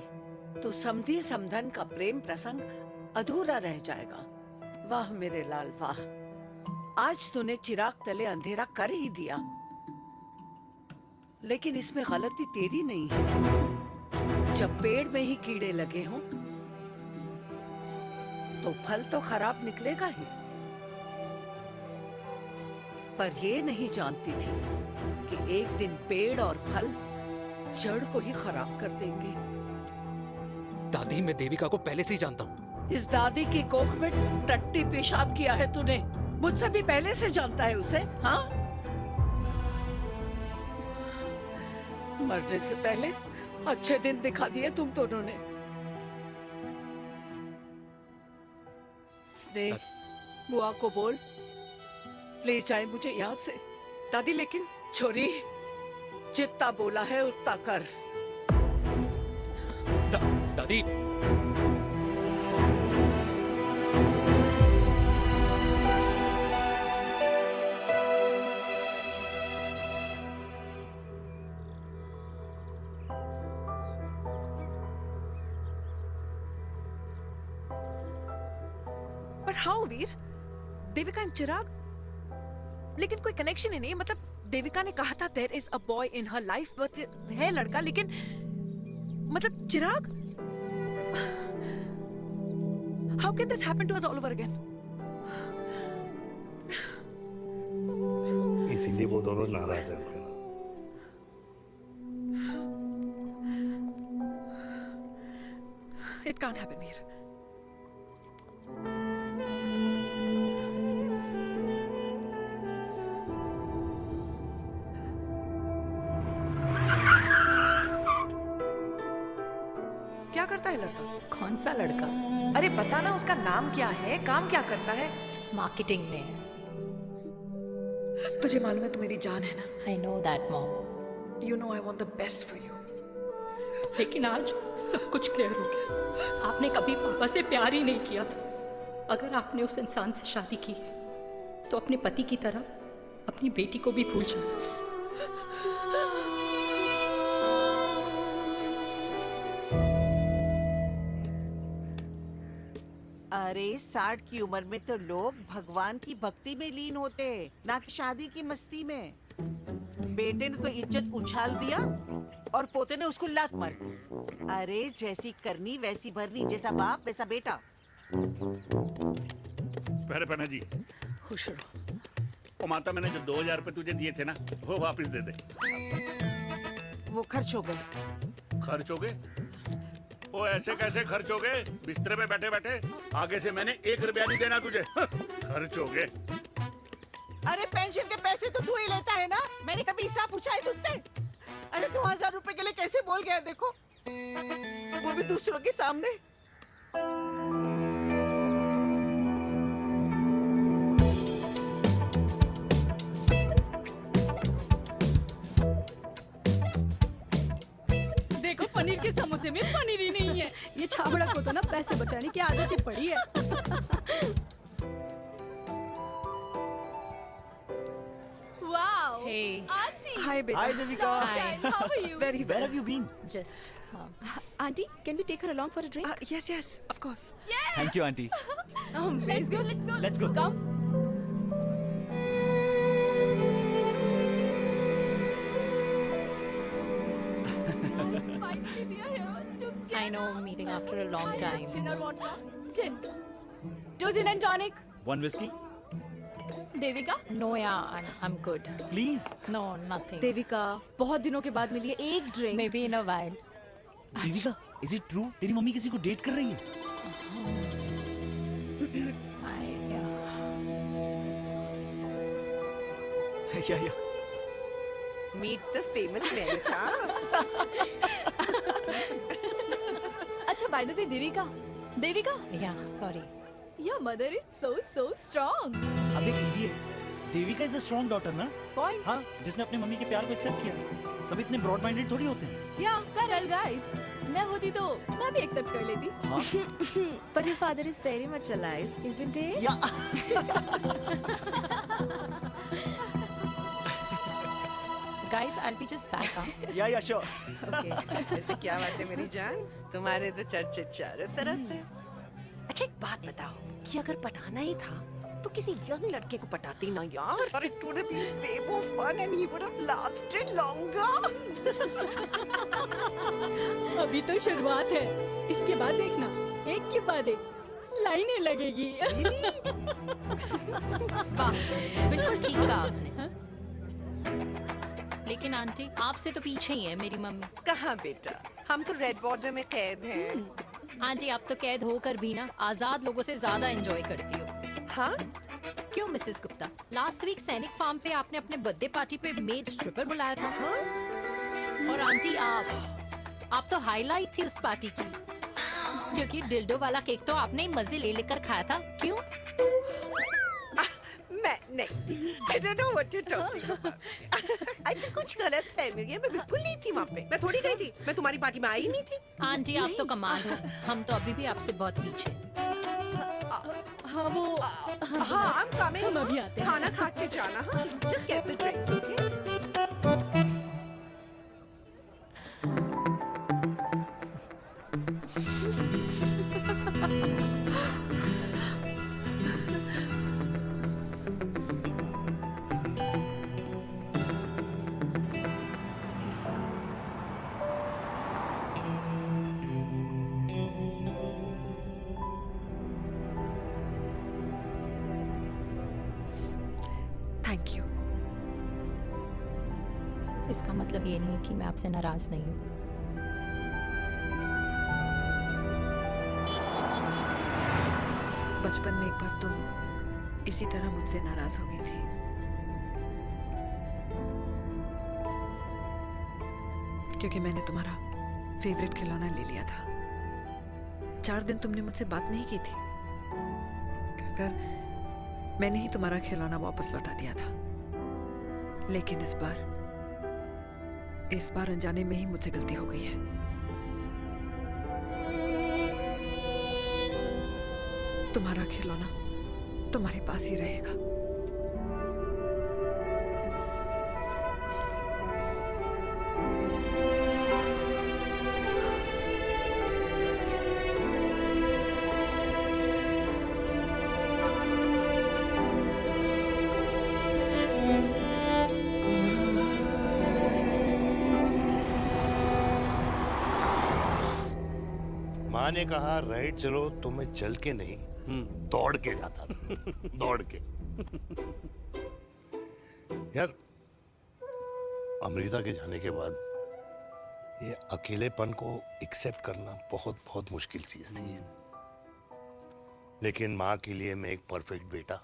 तो समधी समधन का प्रेम प्रसंग अधूरा रह जाएगा। वाह मेरे लाल वाह, आज तूने चिराग तले अंधेरा कर ही दिया। लेकिन इसमें गलती तेरी नहीं है। जब पेड़ में ही कीड़े लगे हों तो फल तो खराब निकलेगा ही। पर ये नहीं जानती थी कि एक दिन पेड़ और फल जड़ को ही खराब कर देंगे। दादी, मैं देविका को पहले से ही जानता हूँ। इस दादी की कोख में टट्टी पेशाब किया है तूने, मुझसे भी पहले से जानता है उसे। हाँ, मरने से पहले अच्छे दिन दिखा दिए तुम दोनों ने। स्नेह, बुआ को बोल ले जाए मुझे यहाँ से। दादी लेकिन छोरी, जितना बोला है उतना कर। दादी, पर हाउ वीर? देविका एंड चिराग, लेकिन कोई कनेक्शन ही नहीं। मतलब देविका ने कहा था there is a boy in her life, but है लड़का, लेकिन मतलब Chirag, how can this happen to us all over again? इसीलिए वो दोनों नाराज हैं। It can't happen Veer. क्या करता है लड़का? कौन सा लड़का? अरे बता ना, उसका नाम क्या है, काम क्या करता है? मार्केटिंग में। तुझे मालूम है तू मेरी जान है ना? I know that mom. You know I want the best for you. लेकिन आज सब कुछ क्लियर हो गया। आपने कभी पापा से प्यार ही नहीं किया था। अगर आपने उस इंसान से शादी की है तो अपने पति की तरह अपनी बेटी को भी भूल जाना। अरे 60 की उम्र में तो लोग भगवान की भक्ति में लीन होते हैं, ना कि शादी की मस्ती में। बेटे ने तो इज्जत उछाल दिया और पोते ने उसको लात मार दी। अरे जैसी करनी वैसी भरनी, जैसा बाप वैसा बेटा। पहले पहना जी, खुश रहो। ओ माता, मैंने जो 2000 रुपए तुझे दिए थे ना, वो वापस दे दे। वो खर्च हो गए। खर्च हो गए? ओ ऐसे कैसे खर्च हो गए? बिस्तर पे बैठे बैठे। आगे से मैंने 1 रुपया नहीं देना तुझे। खर्च हो गए। अरे पेंशन के पैसे तो तू ही लेता है ना, मैंने कभी हिसाब पूछा है तुझसे? अरे 2000 रुपए के लिए कैसे बोल गया देखो, वो भी दूसरों के सामने। देखो पनीर के समोसे में पनीर ही नहीं है। ये छाबड़ा को तो ना पैसे बचाने की आदत ही पड़ी है। Wow! Hey. Auntie! Hi, beta. Hi, Devika. Hi. How are you? Very Where well. have you been? Just. Auntie, can we take her along for a drink? Yes, yes, of course. Yeah! Thank you, auntie. Let's go, let's go. Let's go. Come. Finally, we are here together. I know, meeting after a long time. Gin or vodka? Gin. 2 gin and tonic. 1 whiskey? Devika? No, yeah, I'm good. Please. No, nothing. Devika, बहुत दिनों के बाद मिली है, एक drink. Maybe in a while. Devika, is it true? तेरी mummy किसी को date कर रही है? Yeah. Meet the famous America. अच्छा, by the way, Devika? Yeah, sorry. Your mother is so strong. अबे idiot. Devika is a strong daughter ना? Point. हाँ, जिसने अपने मम्मी के प्यार को एक्सेप्ट किया। सब इतने ब्रॉड माइंडेड थोड़ी होते हैं। Yeah, correct. Well, guys, मैं होती तो मैं भी एक्सेप्ट कर लेती। But your father is very much alive, isn't he? Guys, I'll be just back. या श्योर। Okay. ऐसे क्या बात है मेरी जान, तुम्हारे तो चर्चे चारों तरफ है। अच्छा एक बात बताओ कि अगर पटाना ही था तो किसी यंग लड़के को पटाती ना यार, और it would have been way more fun and he would have lasted longer. अभी तो शुरुआत है, इसके बाद देखना एक के बाद एक लाइनें लगेगी। वाह, बिल्कुल ठीक कहा आपने। लेकिन आंटी आपसे तो पीछे ही है मेरी मम्मी। कहाँ बेटा, हम तो रेड बॉर्डर में कैद हैं। आंटी आप तो कैद होकर भी ना आजाद लोगों से ज्यादा एंजॉय करती हो। हाँ? क्यों मिसेस गुप्ता, लास्ट वीक सैनिक फार्म पे आपने अपने बर्थडे पार्टी पे मेड स्ट्रिपर बुलाया था। और आंटी आप तो हाईलाइट थी उस पार्टी की, क्योंकि डिल्डो वाला केक तो आपने ही मजे ले लेकर खाया था। क्यों? मैं नहीं, I don't know what you're talking about. I think कुछ गलत फहमी हुई है, मैं बिल्कुल नहीं थी वहाँ पे। मैं थोड़ी गई थी, मैं तुम्हारी पार्टी में आई नहीं थी। आंटी आप तो कमाल हो, हम तो अभी भी आपसे बहुत पीछे। हाँ वो हाँ हम coming, हम अभी आते हैं। खाना खा के जाना। हाँ just get the drinks, okay? Thank you. इसका मतलब ये नहीं कि मैं आपसे नाराज नहीं हूँ। बचपन में एक बार तुम इसी तरह मुझसे नाराज हो गई थी। क्योंकि मैंने तुम्हारा फेवरेट खिलौना ले लिया था। 4 दिन तुमने मुझसे बात नहीं की थी। कहकर मैंने ही तुम्हारा खिलौना वापस लौटा दिया था। लेकिन इस बार अनजाने में ही मुझसे गलती हो गई है। तुम्हारा खिलौना तुम्हारे पास ही रहेगा। माँ ने कहा राइट चलो तो मैं चल के नहीं दौड़ के जाता था। दौड़ के। यार अमृता के जाने के बाद ये अकेलेपन को एक्सेप्ट करना बहुत बहुत मुश्किल चीज थी। लेकिन माँ के लिए मैं एक परफेक्ट बेटा,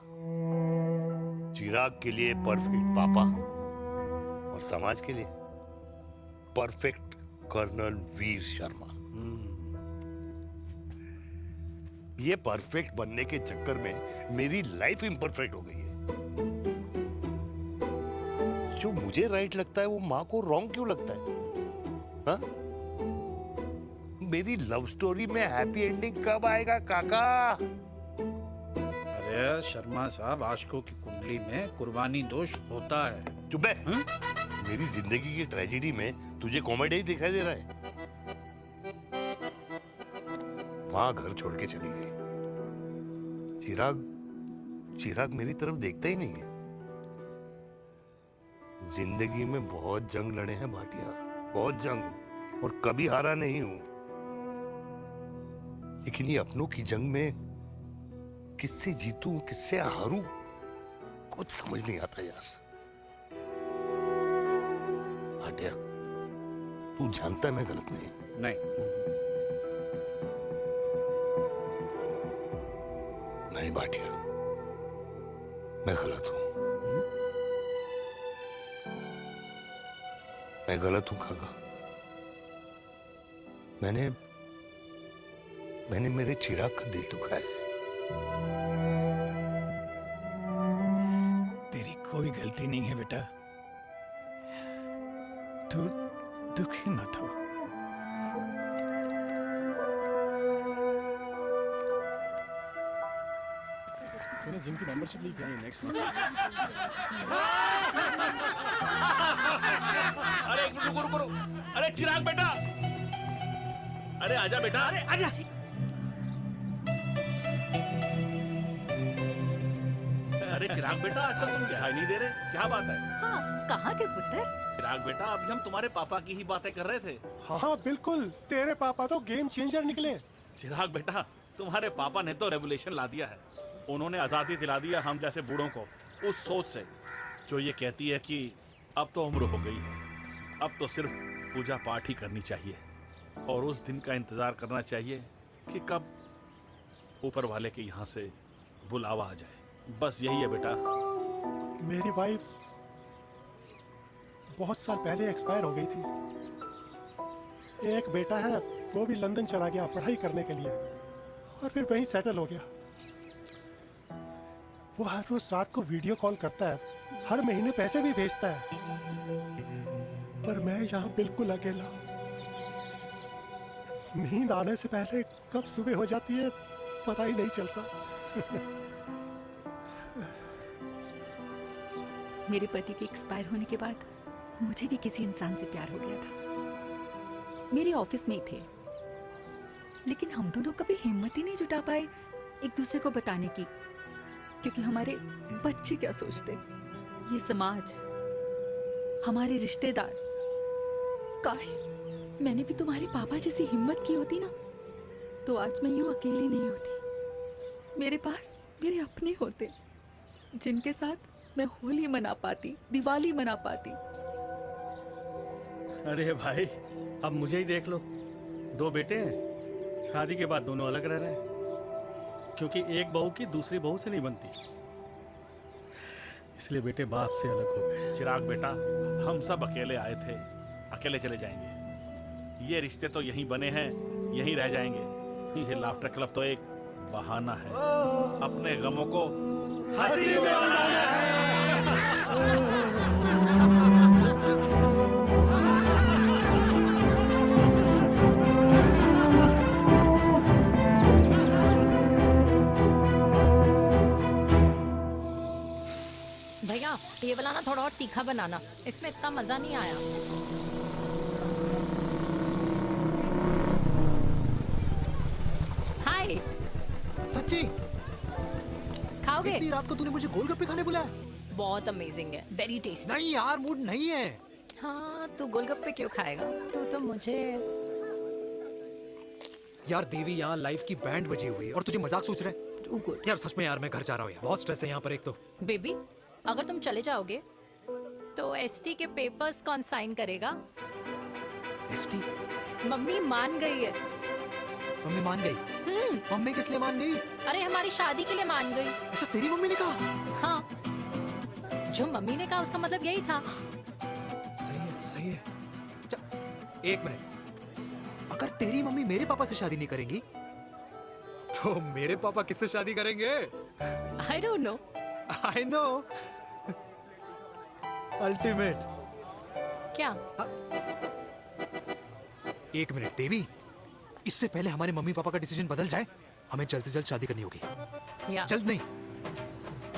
चिराग के लिए परफेक्ट पापा और समाज के लिए परफेक्ट कर्नल वीर शर्मा। ये परफेक्ट बनने के चक्कर में मेरी लाइफ इम्परफेक्ट हो गई है। जो मुझे राइट लगता है वो माँ को रॉन्ग क्यों लगता है? हाँ? मेरी लव स्टोरी में हैप्पी एंडिंग कब आएगा काका? अरे शर्मा साहब, आशिकों की कुंडली में कुर्बानी दोष होता है। चुप है। मेरी जिंदगी की ट्रेजेडी में तुझे कॉमेडी ही दिखाई दे रहा है। माँ घर छोड़ के चली गई। चिराग मेरी तरफ देखता ही नहीं है। जिंदगी में बहुत जंग लड़े हैं भाटिया, बहुत जंग, और कभी हारा नहीं हूं। लेकिन ये अपनों की जंग में किससे जीतूं किससे हारूं कुछ समझ नहीं आता यार। भाटिया तू जानता है मैं गलत नहीं। नहीं भाटिया, मैं गलत हूं। मैं गलत हूं काका। मैंने मेरे चिराग का दिल दुखाया है। तेरी कोई गलती नहीं है बेटा। तू दुखी मत हो। तूने जिम की मेंबरशिप ली क्या? नेक्स्ट अरे एक मिनट रुको रुको रुको। अरे चिराग बेटा, अरे आजा बेटा, अरे आजा। अरे चिराग बेटा, आजकल तुम दिखाई नहीं दे रहे, क्या बात है? हाँ, कहाँ थे पुत्र? चिराग बेटा, अभी हम तुम्हारे पापा की ही बातें कर रहे थे। हाँ बिल्कुल, तेरे पापा तो गेम चेंजर निकले। चिराग बेटा, तुम्हारे पापा ने तो रेवोल्यूशन ला दिया है। उन्होंने आजादी दिला दिया हम जैसे बूढ़ों को, उस सोच से जो ये कहती है कि अब तो उम्र हो गई है, अब तो सिर्फ पूजा पाठ ही करनी चाहिए और उस दिन का इंतजार करना चाहिए कि कब ऊपर वाले के यहाँ से बुलावा आ जाए। बस यही है बेटा। मेरी वाइफ बहुत साल पहले एक्सपायर हो गई थी। एक बेटा है, वो भी लंदन चला गया पढ़ाई करने के लिए और फिर वहीं सेटल हो गया। वो हर रोज रात को वीडियो कॉल करता है, हर महीने पैसे भी भेजता है, पर मैं यहाँ बिल्कुल अकेला हूँ। नींद आने से पहले कब सुबह हो जाती है पता ही नहीं चलता। मेरे पति के एक्सपायर होने के बाद मुझे भी किसी इंसान से प्यार हो गया था। मेरे ऑफिस में ही थे, लेकिन हम दोनों कभी हिम्मत ही नहीं जुटा पाए एक दूसरे को बताने की, क्योंकि हमारे बच्चे क्या सोचते, ये समाज, हमारे रिश्तेदार। काश मैंने भी तुम्हारे पापा जैसी हिम्मत की होती ना, तो आज मैं यूं अकेली नहीं होती। मेरे पास मेरे अपने होते, जिनके साथ मैं होली मना पाती, दिवाली मना पाती। अरे भाई, अब मुझे ही देख लो, 2 बेटे हैं, शादी के बाद दोनों अलग रह रहे हैं, क्योंकि एक बहू की दूसरी बहू से नहीं बनती, इसलिए बेटे बाप से अलग हो गए। चिराग बेटा, हम सब अकेले आए थे, अकेले चले जाएंगे। ये रिश्ते तो यहीं बने हैं, यहीं रह जाएंगे। ये लाफ्टर क्लब तो एक बहाना है अपने गमों को हंसी में बनाना है। भैया ये वाला ना थोड़ा और तीखा बनाना, इसमें इतना मजा नहीं आया। हाय। सच्ची? खाओगे? इतनी रात को तूने मुझे गोलगप्पे खाने बुलाया? बहुत अमेजिंग है, वेरी टेस्टी। नहीं यार, मूड नहीं है। हाँ, तू गोलगप्पे क्यों खाएगा? तू तो मुझे। यार देवी, यहाँ लाइफ की बैंड बजी हुई है और तुझे मजाक सोच रहे हैं? यार सच में यार, मैं घर जा रहा हूँ यार, बहुत स्ट्रेस है यहाँ पर एक तो। बेबी, अगर तुम चले जाओगे तो एसटी के पेपर्स कौन साइन करेगा? एसटी? मम्मी मान गई है। मम्मी मान गई? मम्मी किस लिए मान गई? अरे हमारी शादी के लिए मान गई। ऐसा तेरी मम्मी ने कहा? हाँ, जो मम्मी ने कहा उसका मतलब यही था। सही है, सही है। एक मिनट, अगर तेरी मम्मी मेरे पापा से शादी नहीं करेंगी तो मेरे पापा किससे शादी करेंगे? I don't know. I know. Ultimate. क्या? एक मिनट देवी, इससे पहले हमारे मम्मी पापा का डिसीजन बदल जाए, हमें जल्द से जल्द शादी करनी होगी। या। जल्द नहीं,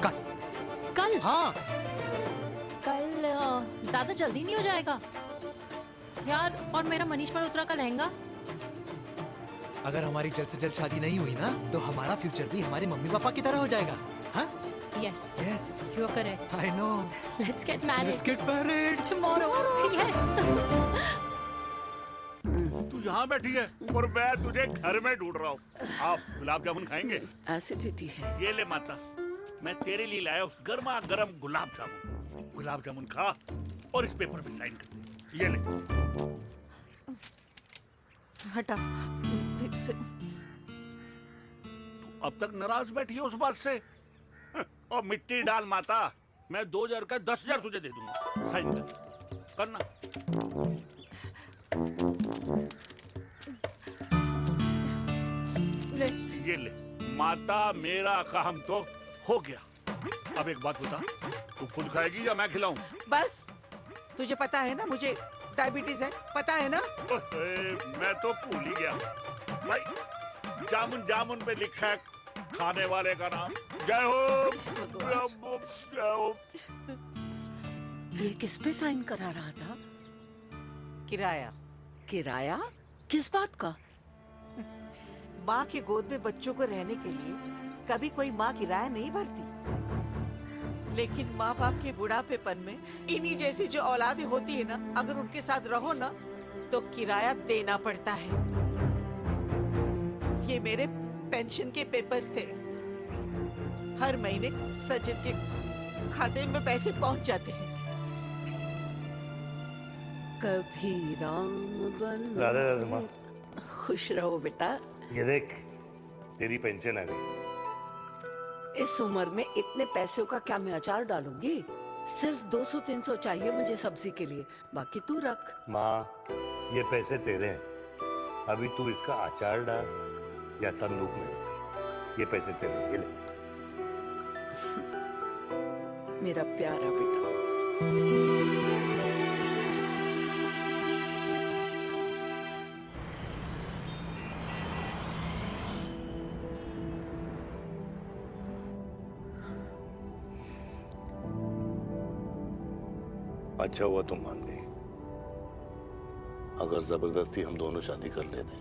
कल। कल? हाँ। कल ज्यादा जल्दी नहीं हो जाएगा यार? और मेरा मनीष मल्होत्रा का लहंगा? अगर हमारी जल्द से जल्द शादी नहीं हुई ना, तो हमारा फ्यूचर भी हमारे मम्मी पापा की तरह हो जाएगा। हाँ? Yes. Yes. You are correct. I know. Let's get married. Let's get married. Tomorrow. Yes. तू यहाँ बैठी है और मैं तुझे घर में ढूंढ रहा हूँ। आप गुलाब जामुन खाएंगे? एसिडिटी है। ये ले माता, मैं तेरे लिए लाया हूँ गर्मा गर्म गुलाब जामुन। गुलाब जामुन खा और इस पेपर पे साइन कर दे। ये ले। हटा फिर से। तू अब तक नाराज बैठी है उस बात से? और मिट्टी डाल माता, मैं 2000 का 10,000 तुझे दे दूंगा। साइन कर, करना। ले। ये ले माता, मेरा काम तो हो गया। अब एक बात बता, तू खुद खाएगी या मैं खिलाऊं? बस, तुझे पता है ना मुझे डायबिटीज है, पता है ना? मैं तो भूल ही गया भाई। जामुन जामुन पे लिखा है खाने वाले का नाम। जय हो, जय हो। ये किस पे साइन करा रहा था? किराया। किराया? किस बात का? माँ के गोद में बच्चों को रहने के लिए कभी कोई माँ किराया नहीं भरती, लेकिन माँ बाप के बुढ़ापेपन में इन्हीं जैसी जो औलादें होती है ना, अगर उनके साथ रहो ना तो किराया देना पड़ता है। ये मेरे पेंशन के पेपर्स थे। हर महीने सचिन के खाते में पैसे पहुंच जाते हैं। कभी राम बन। राधे राधे माँ। खुश रहो बेटा। ये देख, तेरी पेंशन आ गई। इस उम्र में इतने पैसों का क्या मैं अचार डालूंगी? सिर्फ 200-300 चाहिए मुझे सब्जी के लिए, बाकी तू रख। माँ, ये पैसे तेरे हैं। अभी तू इसका अचार डाल या संदूक में रख। ये पैसे तेरे हैं, ये ले। मेरा प्यारा बेटा। अच्छा हुआ तुम मान गई। अगर जबरदस्ती हम दोनों शादी कर लेते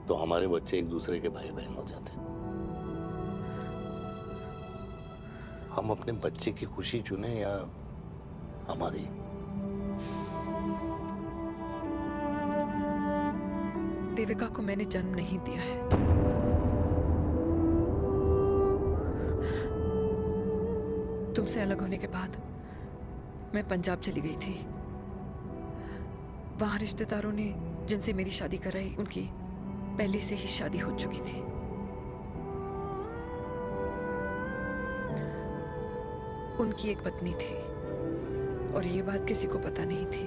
तो हमारे बच्चे एक दूसरे के भाई बहन हो जाते। हम अपने बच्चे की खुशी चुने या हमारी? देविका को मैंने जन्म नहीं दिया है। तुमसे अलग होने के बाद मैं पंजाब चली गई थी। वहां रिश्तेदारों ने जिनसे मेरी शादी कराई, उनकी पहले से ही शादी हो चुकी थी। उनकी एक पत्नी थी और ये बात किसी को पता नहीं थी।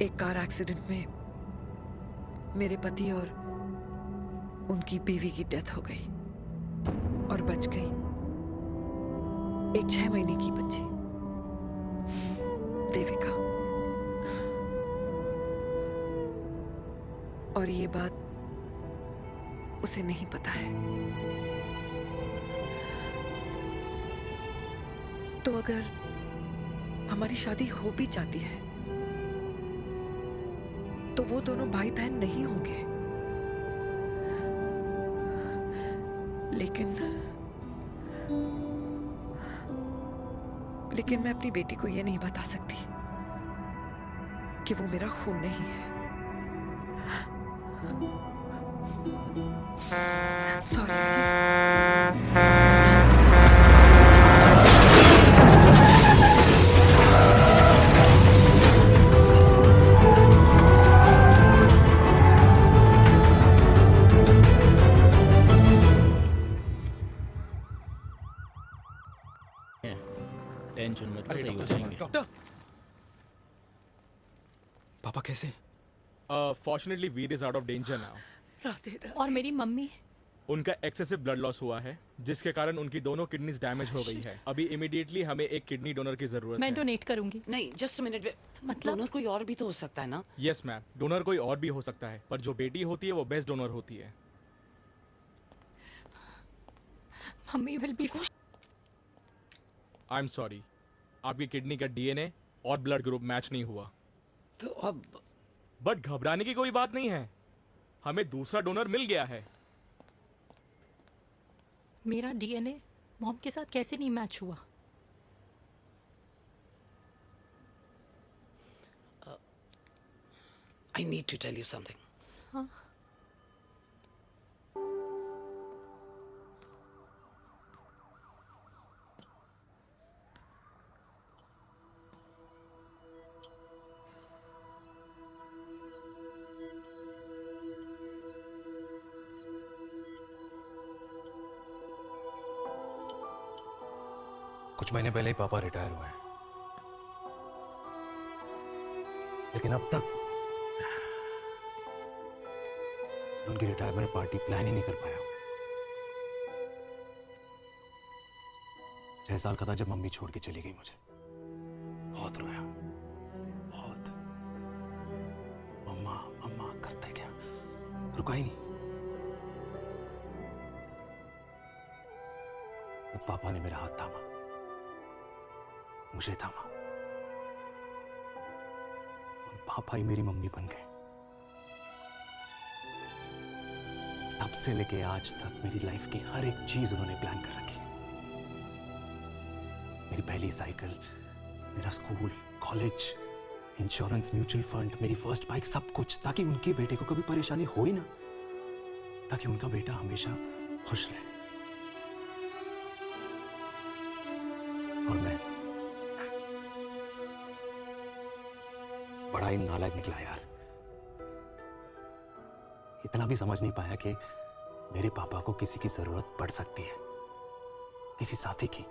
एक कार एक्सीडेंट में मेरे पति और उनकी बीवी की डेथ हो गई और बच गई एक 6 महीने की बच्ची, देविका। और ये बात उसे नहीं पता है। तो अगर हमारी शादी हो भी जाती है तो वो दोनों भाई बहन नहीं होंगे। लेकिन मैं अपनी बेटी को ये नहीं बता सकती कि वो मेरा खून नहीं है। सॉरी। टेंशन मत लो, सही हो जाएंगे। डॉक्टर, पापा कैसे? Fortunately Veer is out of danger now. और मेरी मम्मी? उनका एक्सेसिव ब्लड लॉस हुआ है जिसके कारण उनकी दोनों किडनीज डैमेज हो गई है। अभी इमीडिएटली हमें एक किडनी डोनर की जरूरत है। मैं डोनेट करूंगी। नहीं, जस्ट अ मिनट। मतलब डोनर कोई और भी तो हो सकता है ना? यस मैम, डोनर कोई और भी हो सकता है, पर जो बेटी होती है वो बेस्ट डोनर होती है। Mummy will be. I am sorry, आपकी किडनी का डीएनए और ब्लड ग्रुप मैच नहीं हुआ। तो अब? बट घबराने की कोई बात नहीं है, हमें दूसरा डोनर मिल गया है। मेरा डीएनए मॉम के साथ कैसे नहीं मैच हुआ? I need to tell you something. हाँ? कुछ महीने पहले ही पापा रिटायर हुए हैं, लेकिन अब तक उनकी रिटायरमेंट पार्टी प्लान ही नहीं कर पाया। 6 साल का था जब मम्मी छोड़ के चली गई मुझे। बहुत रोया, बहुत। मम्मा मम्मा करते क्या, रुका ही नहीं। पापा ने मेरा हाथ थामा, मुझे थामा, और पापा ही मेरी मम्मी बन गए। तब से लेके आज तक मेरी लाइफ की हर एक चीज उन्होंने प्लान कर रखी। मेरी पहली साइकिल, मेरा school, college, insurance, mutual fund, मेरी फर्स्ट बाइक, सब कुछ, ताकि उनके बेटे को कभी परेशानी हो ही ना, ताकि उनका बेटा हमेशा खुश रहे। और मैं बड़ा ही नालायक निकला यार। इतना भी समझ नहीं पाया कि मेरे पापा को किसी की जरूरत पड़ सकती है, किसी साथी की,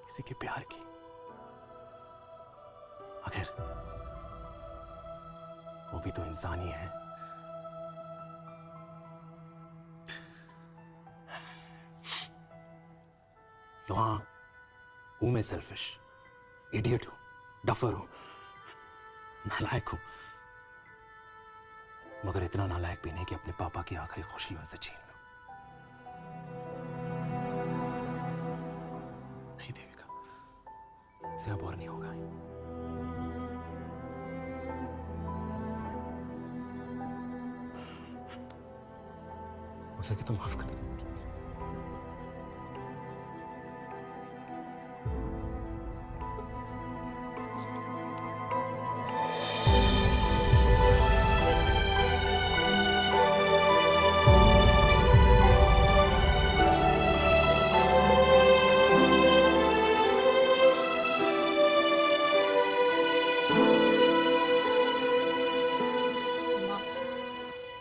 किसी के प्यार की। आखिर वो भी तो इंसान ही है। तो हाँ, हूं मैं सेल्फिश, इडियट हूं, डफर हूं, नालायक हूं, मगर इतना नालायक भी नहीं कि अपने पापा की आखिरी खुशी उनसे छीन लूं। नहीं देविका, इससे अब और नहीं होगा। हो सके तो माफ कर दो प्लीज।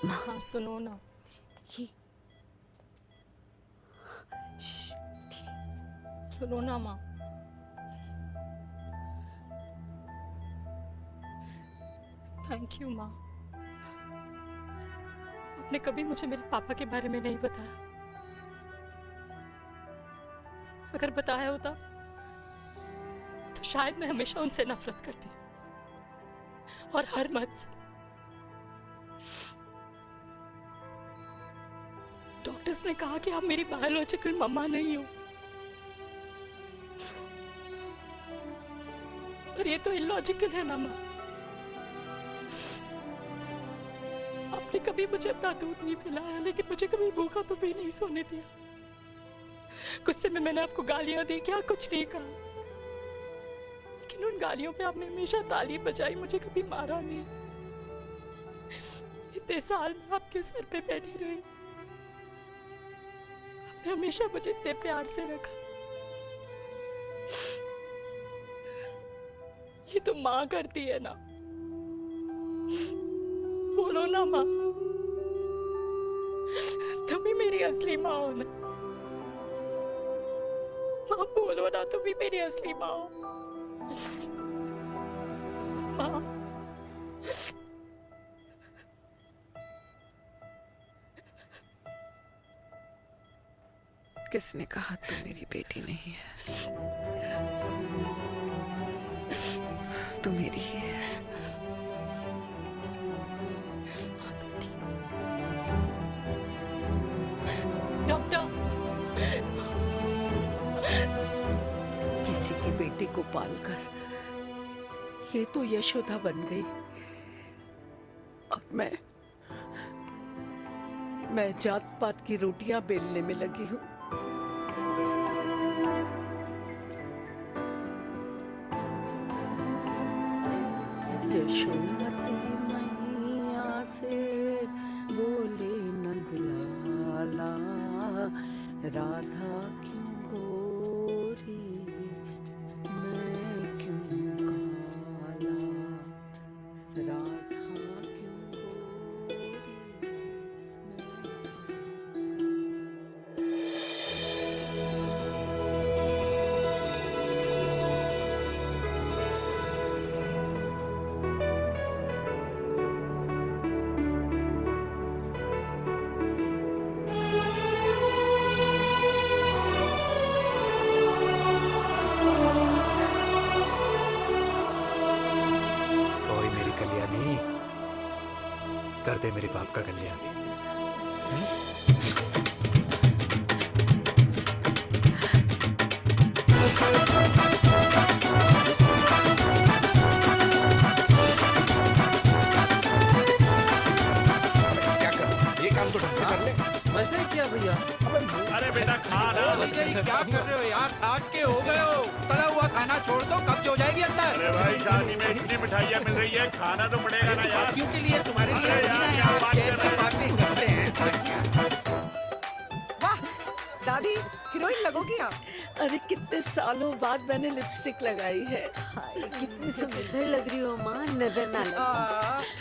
माँ सुनो ना, सुनो ना माँ। थैंक यू माँ, आपने कभी मुझे मेरे पापा के बारे में नहीं बताया। अगर बताया होता तो शायद मैं हमेशा उनसे नफरत करती, और हर मत से। डॉक्टर्स ने कहा कि आप मेरी बायोलॉजिकल मम्मा नहीं हो, पर ये तो इलॉजिकल है ना माँ। आपने कभी मुझे अपना दूध नहीं पिलाया, लेकिन मुझे कभी भूखा तो भी नहीं सोने दिया। गुस्से में मैंने आपको गालियां दी, क्या कुछ नहीं कहा, लेकिन उन गालियों पे आपने हमेशा ताली बजाई, मुझे कभी मारा नहीं। इतने साल में आपके सर पे बैठी रही, आपने हमेशा मुझे इतने प्यार से रखा। ये तो माँ करती है ना, बोलो ना माँ, तुम ही मेरी असली माँ हो ना। माँ बोलो ना, तुम ही मेरी असली माँ हो। माँ किसने कहा तू मेरी बेटी नहीं है? तू मेरी ही है। डॉक्टर, किसी की बेटी को पालकर ये तो यशोदा बन गई, और मैं जात पात की रोटियां बेलने में लगी हूँ। यशोमती मैया से बोले नंदलाला, राधा क्यों गोरी मैं क्यों काला, राधा क्यों गोरी। कर दे मेरे बाप का कल्याण। ढंग से कर ले। वैसे क्या भैया? अरे बेटा खाना क्या कर रहे हो यार? 60 के हो गए हो। तला हुआ खाना छोड़ दो, कब्ज हो जाएगी अंदर। अरे भाई शादी में इतनी मिठाइयाँ मिल रही है, खाना तो पड़ेगा ना यार। क्यों के लिए तुम्हारे लिए अरे यार, क्या बात कर रहे हो? बातें करते हैं। वाह दादी हीरोइन लगोगी आप। अरे कितने सालों बाद मैंने लिपस्टिक लगाई है। कितनी सुंदर लग रही हो माँ, नजर ना लगे।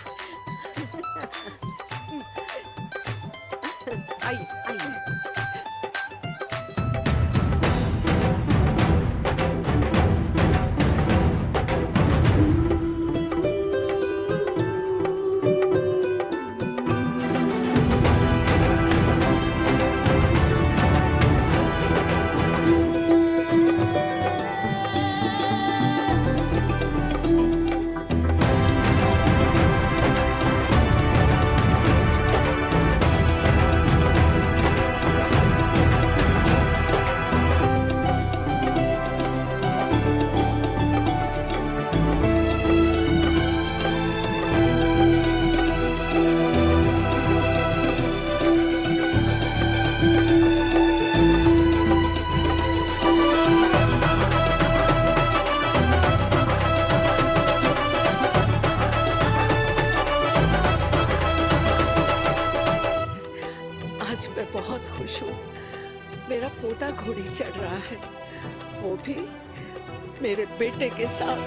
आइए आइए। आज मैं बहुत खुश हूँ। मेरा पोता घोड़ी चढ़ रहा है, वो भी मेरे बेटे के साथ।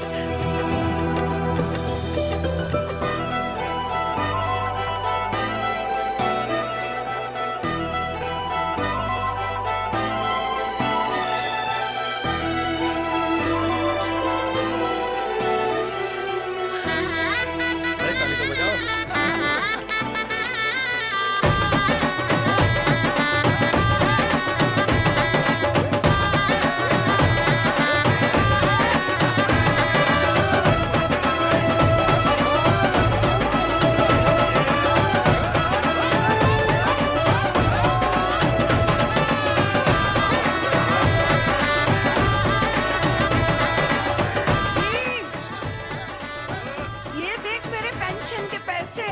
ये देख मेरे पेंशन के पैसे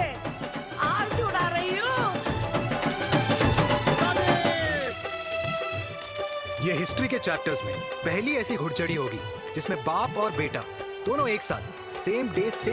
आज उड़ा रही हूँ। ये हिस्ट्री के चैप्टर्स में पहली ऐसी घुड़चढ़ी होगी जिसमें बाप और बेटा दोनों एक साथ सेम डे से